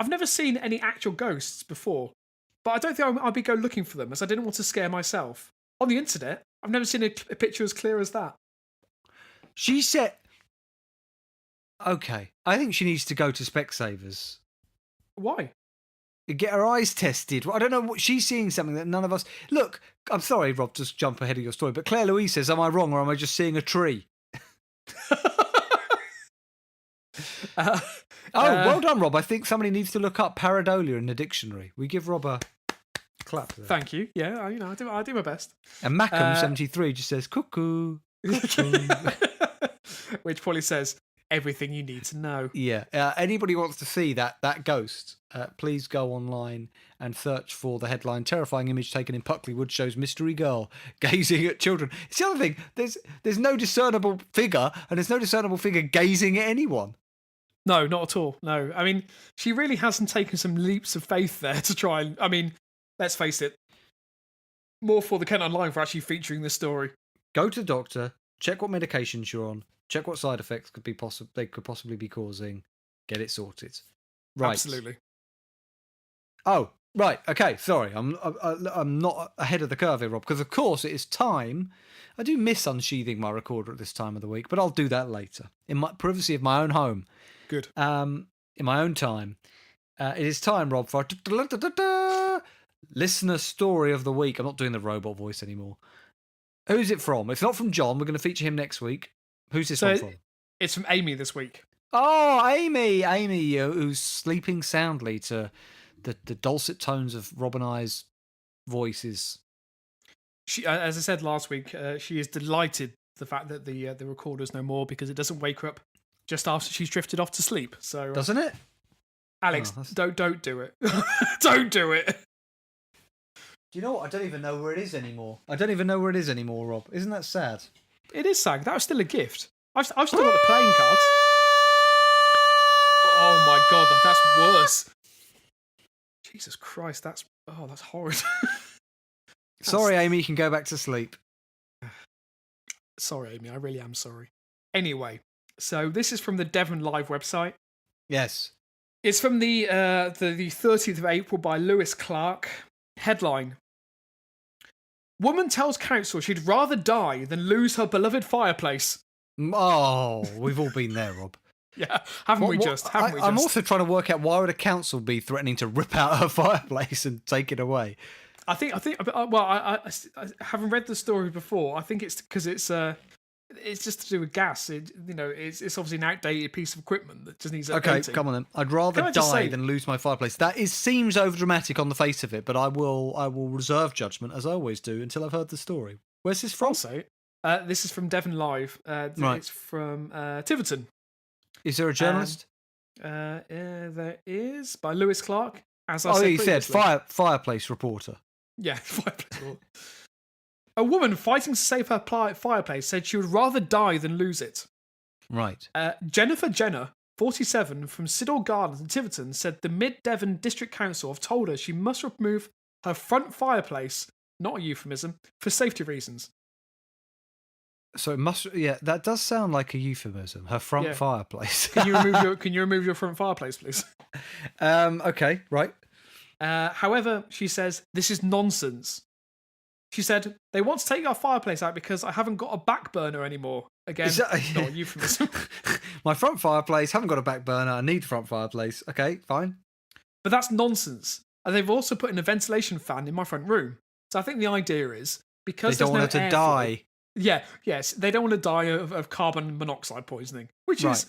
"I've never seen any actual ghosts before, but I don't think I'd be go looking for them as I didn't want to scare myself. On the internet, I've never seen a picture as clear as that."
She said... Okay, I think she needs to go to Specsavers.
Why?
Get her eyes tested. I don't know what she's seeing, something that none of us... Look, I'm sorry, Rob, to jump ahead of your story, but Claire Louise says, am I wrong or am I just seeing a tree? Well done, Rob. I think somebody needs to look up pareidolia in the dictionary. We give Rob a clap there.
Thank you. Yeah, I do my best.
And Mackham73 just says, cuckoo, cuckoo.
Which probably says... everything you need to know.
Yeah. Anybody wants to see that ghost, please go online and search for the headline, "Terrifying image taken in Puckley Wood shows mystery girl gazing at children." It's the other thing. There's no discernible figure, and there's no discernible figure gazing at anyone.
No, not at all. No. I mean, she really hasn't taken some leaps of faith there to try and... I mean, let's face it. More for the Kent Online for actually featuring this story.
Go to the doctor, check what medications you're on, check what side effects they could possibly be causing. Get it sorted. Right.
Absolutely.
Oh, right. Okay. Sorry, I'm not ahead of the curve here, Rob. Because of course it is time. I do miss unsheathing my recorder at this time of the week, but I'll do that later in my privacy of my own home.
Good.
In my own time. It is time, Rob, for our listener story of the week. I'm not doing the robot voice anymore. Who's it from? It's not from John. We're going to feature him next week. Who's this one from?
It's from Amy this week.
Oh, Amy, who's sleeping soundly to the dulcet tones of Rob and I's voices.
She, as I said last week, she is delighted the fact that the recorder's no more because it doesn't wake her up just after she's drifted off to sleep. So
doesn't it?
Alex, don't do it. Don't do it.
Do you know what? I don't even know where it is anymore. Rob. Isn't that sad?
It is sad. That was still a gift. I've still got the playing cards. Oh my god, that's worse. Jesus Christ, that's horrid.
Sorry, Amy, you can go back to sleep.
Sorry, Amy, I really am sorry. Anyway, so this is from the Devon Live website.
Yes.
It's from the 30th of April by Lewis Clark. Headline: Woman tells council she'd rather die than lose her beloved fireplace.
Oh, we've all been there, Rob.
Yeah, haven't we just?
I'm also trying to work out why would a council be threatening to rip out her fireplace and take it away.
I think. Well, I haven't read the story before. I think it's because it's just to do with gas. It's obviously an outdated piece of equipment that just needs updating.
Okay, come on then. I'd rather die than lose my fireplace. That seems overdramatic on the face of it, but I will reserve judgment as I always do until I've heard the story. Where's this from?
Also, this is from Devon Live.
Right.
It's from Tiverton.
Is there a journalist?
There is, by Lewis Clark. As I said
you said
previously.
fireplace reporter.
Yeah, fireplace reporter. A woman fighting to save her fireplace said she would rather die than lose it.
Right.
Jennifer Jenner, 47 from Siddall Gardens in Tiverton said the Mid-Devon District Council have told her she must remove her front fireplace, not a euphemism, for safety reasons.
So it must. Yeah, that does sound like a euphemism. Her front fireplace.
Can you remove your front fireplace, please?
Okay, right.
However, she says this is nonsense. She said they want to take our fireplace out because I haven't got a back burner anymore. Again, not a euphemism.
My front fireplace, haven't got a back burner. I need a front fireplace. Okay, fine.
But that's nonsense. And they've also put in a ventilation fan in my front room. So I think the idea is because
they don't want her to die.
Yes, they don't want to die of carbon monoxide poisoning, which is,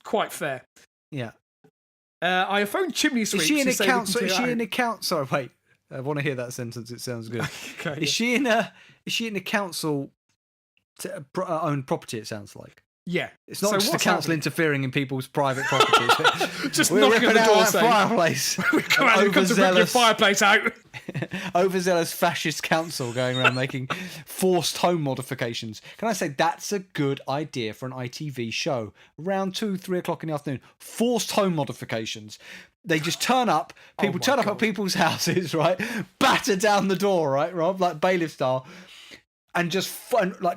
quite fair.
Yeah.
I phoned chimney sweeps.
Is she in a council? Is she in a council? Sorry, wait. I want to hear that sentence. It sounds good.
Okay,
is she in a council owned property? It sounds like.
Yeah,
it's not just the council interfering in people's private properties.
Just knocking on the door saying,
fireplace.
We come to rip your fireplace out.
Overzealous fascist council going around making forced home modifications. Can I say that's a good idea for an ITV show? Around 2-3 o'clock in the afternoon. Forced home modifications. They just turn up. People turn up at people's houses, right? Batter down the door, right, Rob? Like bailiff style. And just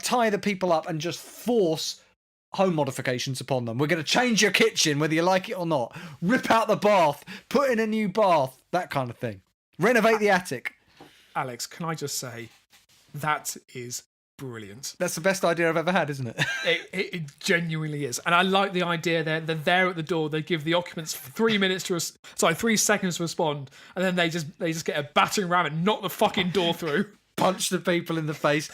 tie the people up and just force home modifications upon them. We're going to change your kitchen, whether you like it or not. Rip out the bath. Put in a new bath. That kind of thing. Renovate the attic.
Alex, can I just say, that is brilliant.
That's the best idea I've ever had, isn't it?
It genuinely is. And I like the idea that they're there at the door. They give the occupants 3 seconds to respond. And then they just get a battering ram and knock the fucking door through.
Punch the people in the face.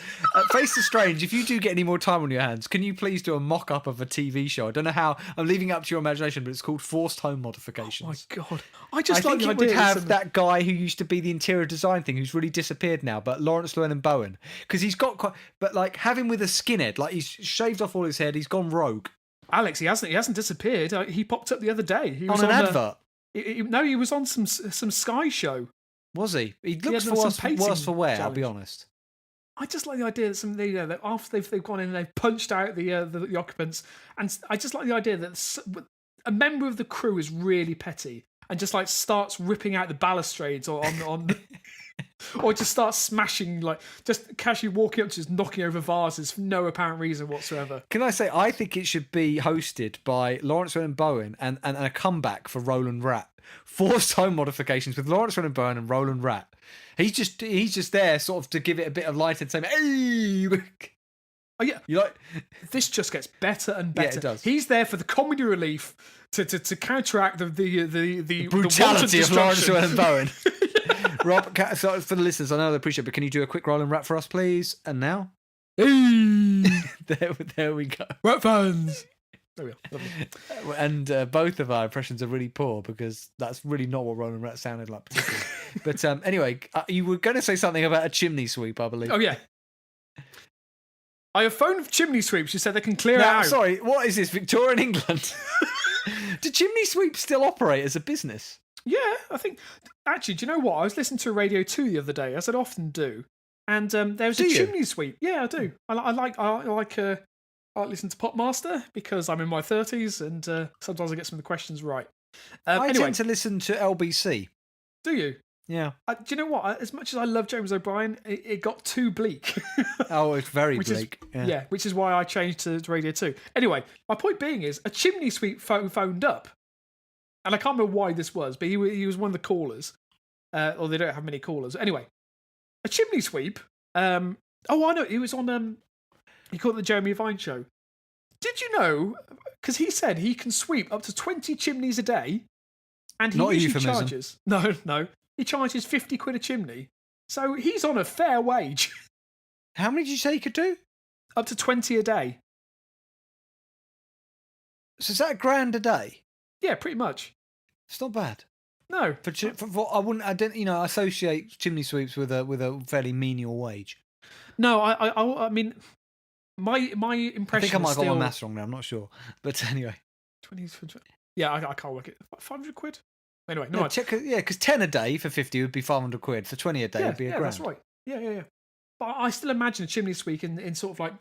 Face is strange. If you do get any more time on your hands, can you please do a mock-up of a TV show? I don't know how. I'm leaving it up to your imagination, but it's called Forced Home Modifications.
Oh my God. I
think
like the
it
idea
would have that guy who used to be the interior design thing who's really disappeared now, but Lawrence Llewellyn-Bowen. Because he's got quite... But like, have him with a skinhead. Like, he's shaved off all his head. He's gone rogue.
Alex, he hasn't disappeared. He popped up the other day. He was
on an advert?
He was on some Sky show.
Was he? He looks worse for wear, I'll be honest.
I just like the idea that after they've gone in and they've punched out the occupants, and I just like the idea that a member of the crew is really petty and just like starts ripping out the balustrades on or just starts smashing, like just casually walking up to just knocking over vases for no apparent reason whatsoever.
Can I say, I think it should be hosted by Lawrence Llewellyn-Bowen and a comeback for Roland Rat. Forced home modifications with Lawrence Llewellyn-Bowen and Roland Rat. He's just there sort of to give it a bit of light and say, hey.
Oh yeah,
you like
this just gets better and better.
Yeah, it does.
He's there for the comedy relief to counteract the
brutality of Lawrence Llewellyn-Bowen. Rob, so for the listeners, I know they appreciate it, but can you do a quick Roland Rat for us, please? And now, there we go.
Rat fans. There we are.
And both of our impressions are really poor because that's really not what Roland Rat sounded like particularly. But anyway, you were going to say something about a chimney sweep, I believe.
Oh, yeah. I have phoned chimney sweeps. You said they can clear it out.
Sorry, what is this, Victorian England? Do chimney sweeps still operate as a business?
Yeah, I think... Actually, do you know what? I was listening to Radio 2 the other day, as I often do. And there was a chimney sweep. Yeah, I do. I like listen to Popmaster because I'm in my 30s and sometimes I get some of the questions right.
I tend to listen to LBC.
Do you?
Yeah.
Do you know what? As much as I love James O'Brien, it got too bleak.
Oh, it's very bleak.
Yeah, which is why I changed to Radio 2. Anyway, my point being is a chimney sweep phoned up. And I can't remember why this was, but he was one of the callers. Or they don't have many callers. Anyway, a chimney sweep. I know. He was on... he called it the Jeremy Vine Show. Did you know? Because he said he can sweep up to 20 chimneys a day, and he usually charges. No, he charges 50 quid a chimney. So he's on a fair wage.
How many did you say he could do?
Up to 20 a day.
So is that £1,000 a day?
Yeah, pretty much.
It's not bad.
No,
I don't associate chimney sweeps with a fairly menial wage.
No, I mean. My impression. I
think I might have got my maths wrong now. I'm not sure, but anyway.
20. Yeah, I can't work it. 500 quid. Anyway, no.
Because 10 a day for 50 would be 500 quid. For 20 a day would be £1,000.
That's right. Yeah. But I still imagine a chimney sweep in sort of like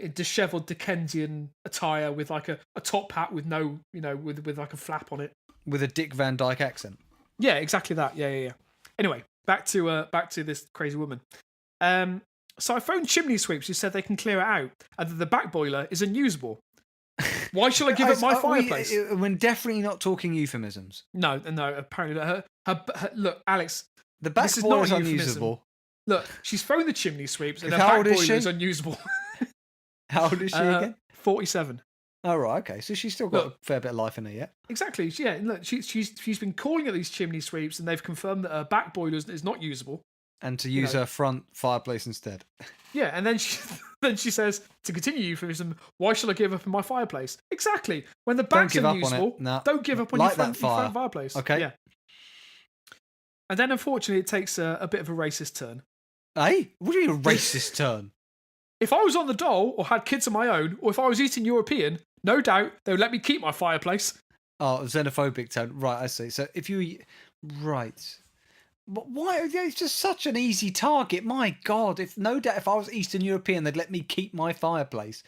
dishevelled Dickensian attire with like a top hat with no, with like a flap on it.
With a Dick Van Dyke accent.
Yeah, exactly that. Yeah. Anyway, back to this crazy woman. So I phoned chimney sweeps who said they can clear it out and that the back boiler is unusable. Why shall I give up my fireplace?
We're definitely not talking euphemisms.
No. Apparently, her look, Alex.
The back boiler is unusable.
Look, she's thrown the chimney sweeps and her
How
back
old is
boiler
she?
is unusable.
How old is she again?
47.
Oh, right, okay. So she's still got a fair bit of life in her yet.
Exactly. Yeah. Look, she's been calling at these chimney sweeps, and they've confirmed that her back boiler is not usable.
And to use her front fireplace instead.
Yeah, and then she says, to continue euphemism, why shall I give up on my fireplace? Exactly. When the back's unusable, don't give up on your front fireplace.
Okay.
Yeah. And then, unfortunately, it takes a bit of a racist turn.
Hey? What do you mean a racist turn?
If I was on the dole or had kids of my own, or if I was eating European, no doubt they would let me keep my fireplace.
Oh, xenophobic tone. Right, I see. So if you... Right. But why? It's just such an easy target. My God. If I was Eastern European, they'd let me keep my fireplace.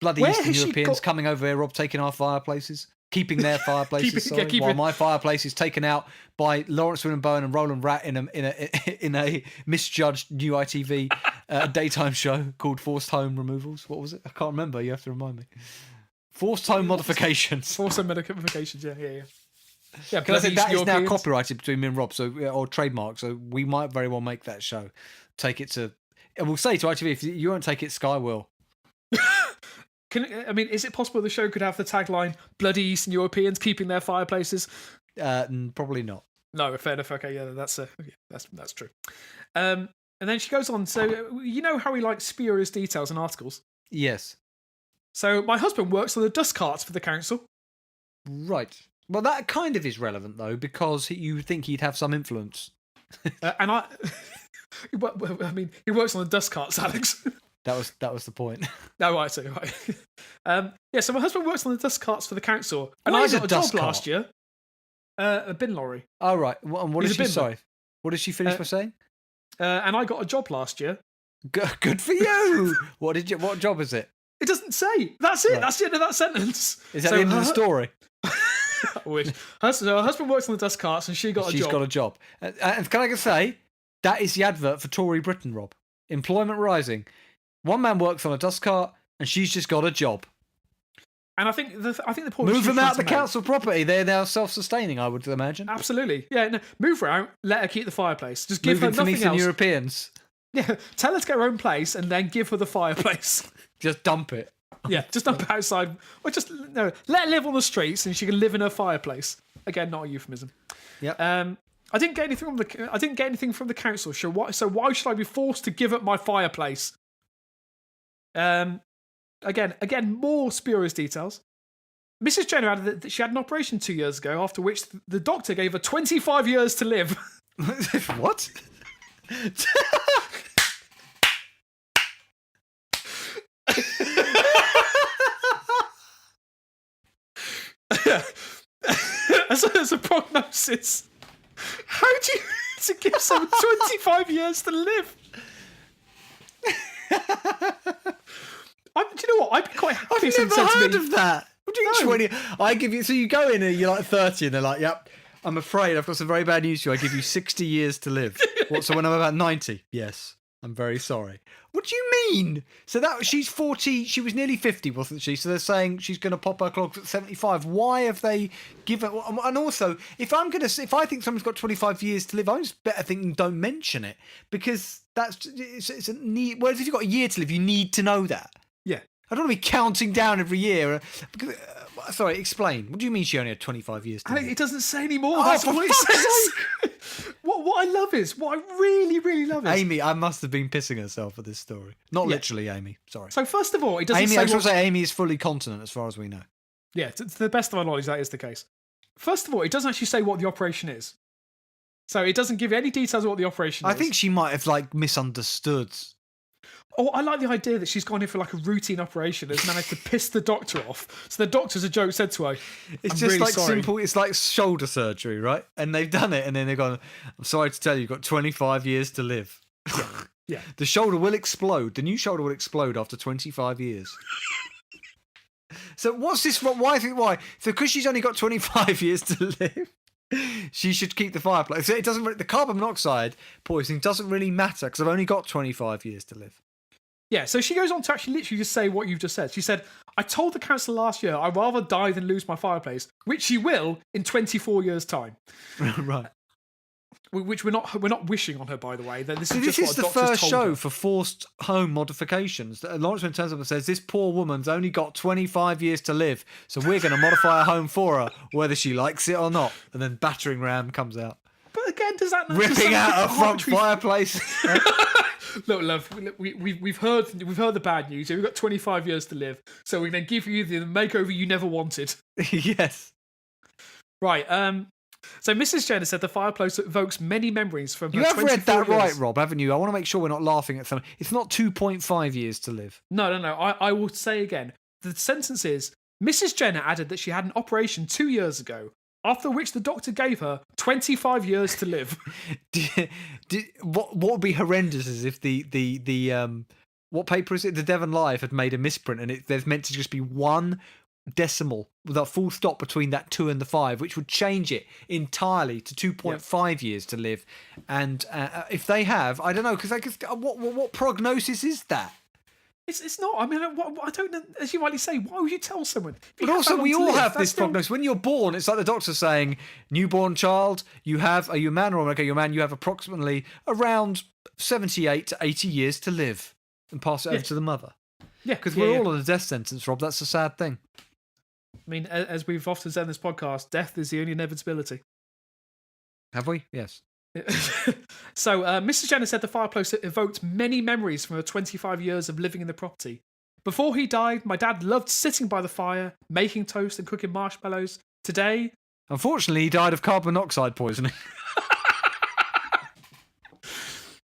Bloody Eastern Europeans coming over here, Rob, taking our fireplaces. Keeping their fireplaces, while my fireplace is taken out by Lawrence Winham-Bowen and Roland Rat in a misjudged new ITV daytime show called Forced Home Removals. What was it? I can't remember. You have to remind me. Forced Home Modifications.
Forced Home Modifications. Yeah. Yeah,
because I think that is now copyrighted between me and Rob, or trademark. So we might very well make that show. Take it to, and we'll say to ITV, if you won't take it, Sky will.
Is it possible the show could have the tagline "Bloody Eastern Europeans keeping their fireplaces"?
Probably not.
No, fair enough. Okay, yeah, that's true. And then she goes on. So you know how we like spurious details in articles.
Yes.
So my husband works on the dust carts for the council.
Right. Well, that kind of is relevant though, because you think he'd have some influence.
He works on the dust carts, Alex.
That was the point.
No, right, so right. So my husband works on the dust carts for the council, and
What
I
is
got
a
a
dust
job
cart?
last year. A bin lorry.
Oh right. And what
He's
did
a
she
bin
say? What did she finish by saying?
And I got a job last year.
Good for you. What job is it?
It doesn't say. That's it.
Right.
That's the end of that sentence.
Is that the end of the story?
I wish. So her husband works on the dust carts, and she got a job.
She's got a job. And can I just say, that is the advert for Tory Britain, Rob. Employment rising. One man works on a dust cart, and she's just got a job.
And I think the point.
Move them out the council property. They're now self-sustaining, I would imagine.
Absolutely. Yeah. No, move her out. Let her keep the fireplace. Just give her nothing
Eastern
else.
Europeans.
Yeah. Tell her to get her own place, and then give her the fireplace.
Just dump it.
Yeah, just dump it outside, or just let her live on the streets, and she can live in her fireplace. Again, not a euphemism.
Yeah.
I didn't get anything from the council. So why should I be forced to give up my fireplace? Again, more spurious details. Mrs. Jenner added that she had an operation 2 years ago, after which the doctor gave her 25 years to live.
What?
As a prognosis. How do you to give someone 25 years to live? Do you know what? I'd be quite happy.
I've never heard of that. What do you mean 20? I give you. So you go in and you're like 30, and they're like, "Yep, I'm afraid I've got some very bad news for you. I give you 60 years to live." What? So when I'm about 90? Yes. I'm very sorry. What do you mean? So that she's 40, she was nearly 50, wasn't she? So they're saying she's going to pop her clock at 75. Why have they given... And also, if I think someone's got 25 years to live, I just better think don't mention it. Because it's a need... Whereas if you've got a year to live, you need to know that.
Yeah.
I don't want to be counting down every year. Sorry, explain. What do you mean she only had 25 years to live?
It doesn't say anymore. That's what it says. What I love is, what I really, really love is...
Amy, I must have been pissing herself at this story. Not literally, Amy. Sorry.
So first of all, it doesn't
Amy,
say...
I should say Amy is fully continent as far as we know.
Yeah, to the best of our knowledge, that is the case. First of all, it doesn't actually say what the operation is. So it doesn't give any details of what the operation is.
I think she might have, misunderstood.
Oh, I like the idea that she's gone in for a routine operation and has managed to piss the doctor off. So the doctor, as a joke, said to her,
It's
I'm
just
really sorry.
simple, it's like shoulder surgery, right? And they've done it, and then they've gone, I'm sorry to tell you, you've got 25 years to live.
Yeah.
The shoulder will explode. The new shoulder will explode after 25 years. So what's this? Why? So because she's only got 25 years to live, she should keep the fireplace. So it doesn't. The carbon monoxide poisoning doesn't really matter because I've only got 25 years to live.
Yeah, so she goes on to actually literally just say what you've just said. She said, I told the council last year I'd rather die than lose my fireplace, which she will in 24 years' time.
Right.
Which we're not wishing on her, by the way. This is,
This is the first show
her.
for forced home modifications. Lawrence turns up and says, this poor woman's only got 25 years to live, so we're going to modify a home for her, whether she likes it or not. And then battering ram comes out.
But again, does that not
ripping out a front fireplace?
Look, love, we've heard the bad news. We've got 25 years to live, so we're going to give you the makeover you never wanted.
Yes.
Right. So Mrs. Jenner said the fireplace evokes many memories from her.
You have
24
read that
years.
right, Rob, haven't you? I want to make sure we're not laughing at something. It's not 2.5 years to live.
No. I will say again. The sentence is, Mrs. Jenner added that she had an operation 2 years ago, after which the doctor gave her 25 years to live.
What would be horrendous is if the what paper is it? The Devon Live had made a misprint and there's meant to just be one decimal with a full stop between that 2 and the 5, which would change it entirely to 2.5 years to live. And if they have, I don't know, because what prognosis is that?
It's not. I mean, I don't know. As you rightly say, why would you tell someone?
But also, we all have this prognosis. When you're born, it's like the doctor saying, newborn child, are you a man or a woman? Okay, you're a man, you have approximately around 78 to 80 years to live, and pass it over to the mother.
Yeah.
Because we're all on a death sentence, Rob. That's a sad thing.
I mean, as we've often said in this podcast, death is the only inevitability.
Have we? Yes.
So, Mrs. Jenner said the fireplace evoked many memories from her 25 years of living in the property. Before he died, my dad loved sitting by the fire, making toast and cooking marshmallows. Today...
Unfortunately, he died of carbon monoxide poisoning.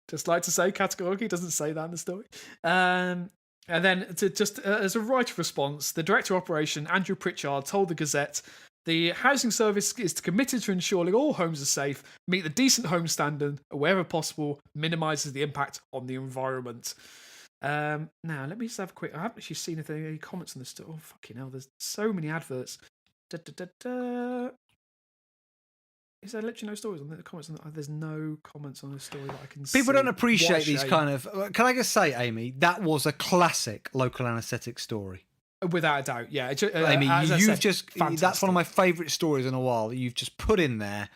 Just like to say, categorically, doesn't say that in the story. And then, as a right response, the director of operation, Andrew Pritchard, told the Gazette, the housing service is committed to ensuring all homes are safe, meet the decent home standard, and wherever possible, minimises the impact on the environment. Now, let me just have a quick... I haven't actually seen any comments on this story. Oh, fucking hell, there's so many adverts. Is there literally no stories on the comments? There's no comments on this story that I can see.
People don't appreciate these kind of... Can I just say, Amy, that was a classic local anaesthetic story.
Without a doubt, yeah.
Amy,
fantastic.
That's one of my favourite stories in a while that you've just put in there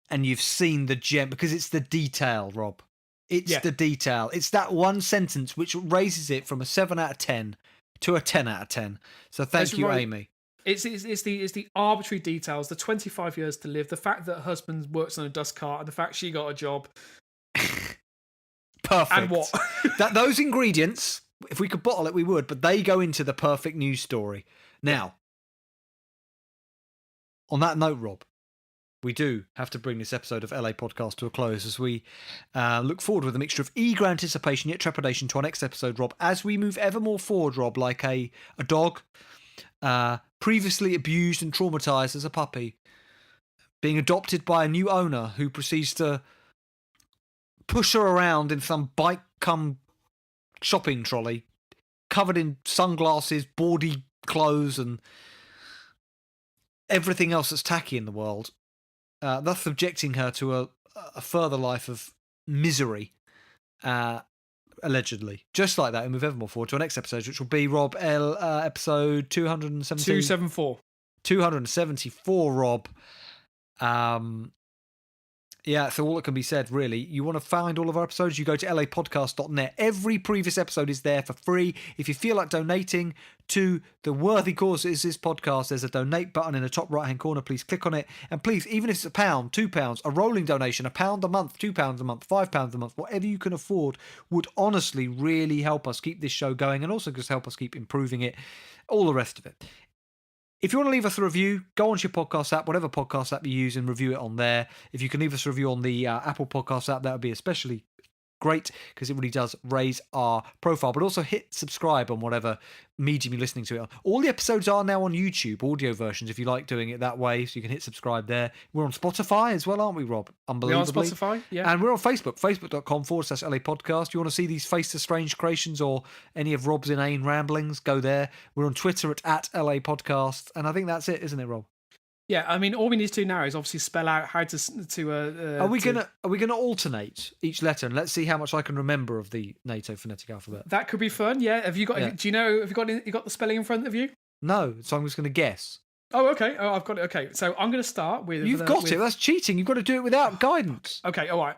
and you've seen the gem, because it's the detail, Rob. It's the detail. It's that one sentence which raises it from a 7 out of 10 to a 10 out of 10. So thank you, Amy.
It's the arbitrary details, the 25 years to live, the fact that her husband works on a dust cart, and the fact she got a job.
Perfect.
And what?
Those ingredients, if we could bottle it, we would, but they go into the perfect news story. Now, on that note, Rob, we do have to bring this episode of LA Podcast to a close as we look forward with a mixture of eager anticipation yet trepidation to our next episode, Rob, as we move ever more forward, Rob, like a dog previously abused and traumatized as a puppy, being adopted by a new owner who proceeds to push her around in some bike-cum shopping trolley, covered in sunglasses, bawdy clothes, and everything else that's tacky in the world, thus subjecting her to a further life of misery, allegedly. Just like that, we move ever more forward to our next episode, which will be, Rob, episode 274. 274, Rob. Yeah, so all that can be said, really, you want to find all of our episodes, you go to lapodcast.net. Every previous episode is there for free. If you feel like donating to the worthy cause that is this podcast, there's a donate button in the top right-hand corner. Please click on it. And please, even if it's £1, £2, a rolling donation, £1 a month, £2 a month, £5 a month, whatever you can afford, would honestly really help us keep this show going and also just help us keep improving it, all the rest of it. If you want to leave us a review, go onto your podcast app, whatever podcast app you use, and review it on there. If you can leave us a review on the Apple Podcast app, that would be especially great because it really does raise our profile. But also hit subscribe on whatever medium you're listening to it on. All the episodes are now on YouTube, audio versions, if you like doing it that way, so you can hit subscribe there. We're on Spotify as well, aren't we, Rob? Unbelievably.
We're on Spotify, yeah.
And we're on Facebook, facebook.com/LA podcast. You want to see these Face to Strange creations or any of Rob's inane ramblings, go there. We're on Twitter at LA podcast. And I think that's it, isn't it, Rob?
Yeah, I mean, all we need to do now is obviously spell out how to.
Are we gonna alternate each letter and let's see how much I can remember of the NATO phonetic alphabet?
That could be fun. Yeah. Have you got?
Yeah.
Do you know? Have you got the spelling in front of you?
No, so I'm just gonna guess.
Oh, okay. Oh, I've got it. Okay, so I'm going to start with.
You've got it. That's cheating. You've got to do it without guidance.
Okay. All right.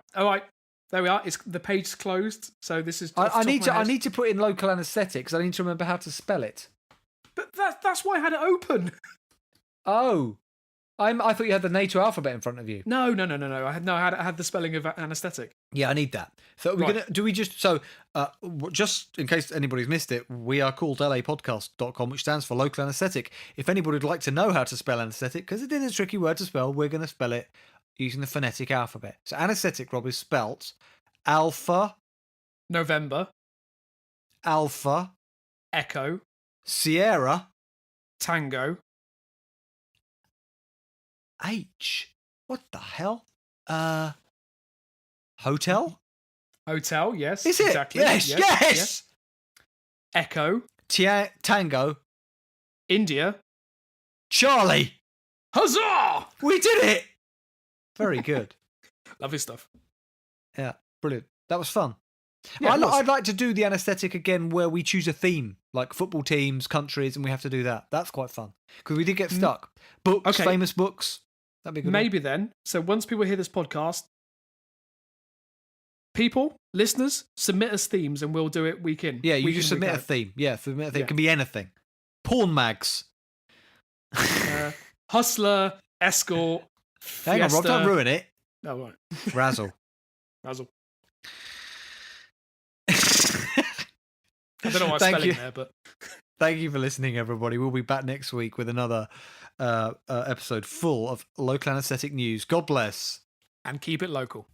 There we are. The page is closed. So this is.
I need to put in local anaesthetics. I need to remember how to spell it.
But that's why I had it open.
Oh. I thought you had the NATO alphabet in front of you.
No. I had the spelling of anaesthetic.
Yeah, I need that. So just in case anybody's missed it, we are called lapodcast.com, which stands for local anaesthetic. If anybody would like to know how to spell anaesthetic, because it is a tricky word to spell, we're going to spell it using the phonetic alphabet. So anaesthetic, Rob, is spelt Alpha,
November,
Alpha,
Echo,
Sierra,
Tango,
H. What the hell? Hotel?
Hotel, yes.
Is it?
Exactly.
Yes.
Echo.
Tango.
India.
Charlie.
Huzzah!
We did it! Very good.
Lovely stuff.
Yeah, brilliant. That was fun.
Yeah,
I'd like to do the anaesthetic again where we choose a theme, like football teams, countries, and we have to do that. That's quite fun. Because we did get stuck. Books, famous books. That'd be good.
Maybe then. So once people hear this podcast, people, listeners, submit us themes and we'll do it week in.
Yeah, you just submit a theme. Yeah, submit a theme. It can be anything. Porn mags.
Hustler, escort,
Hang on, Rob, don't ruin it.
No, right.
Razzle.
Razzle. I don't know why I'm spelling there, but...
Thank you for listening, everybody. We'll be back next week with another episode full of local anaesthetic news. God bless.
And keep it local.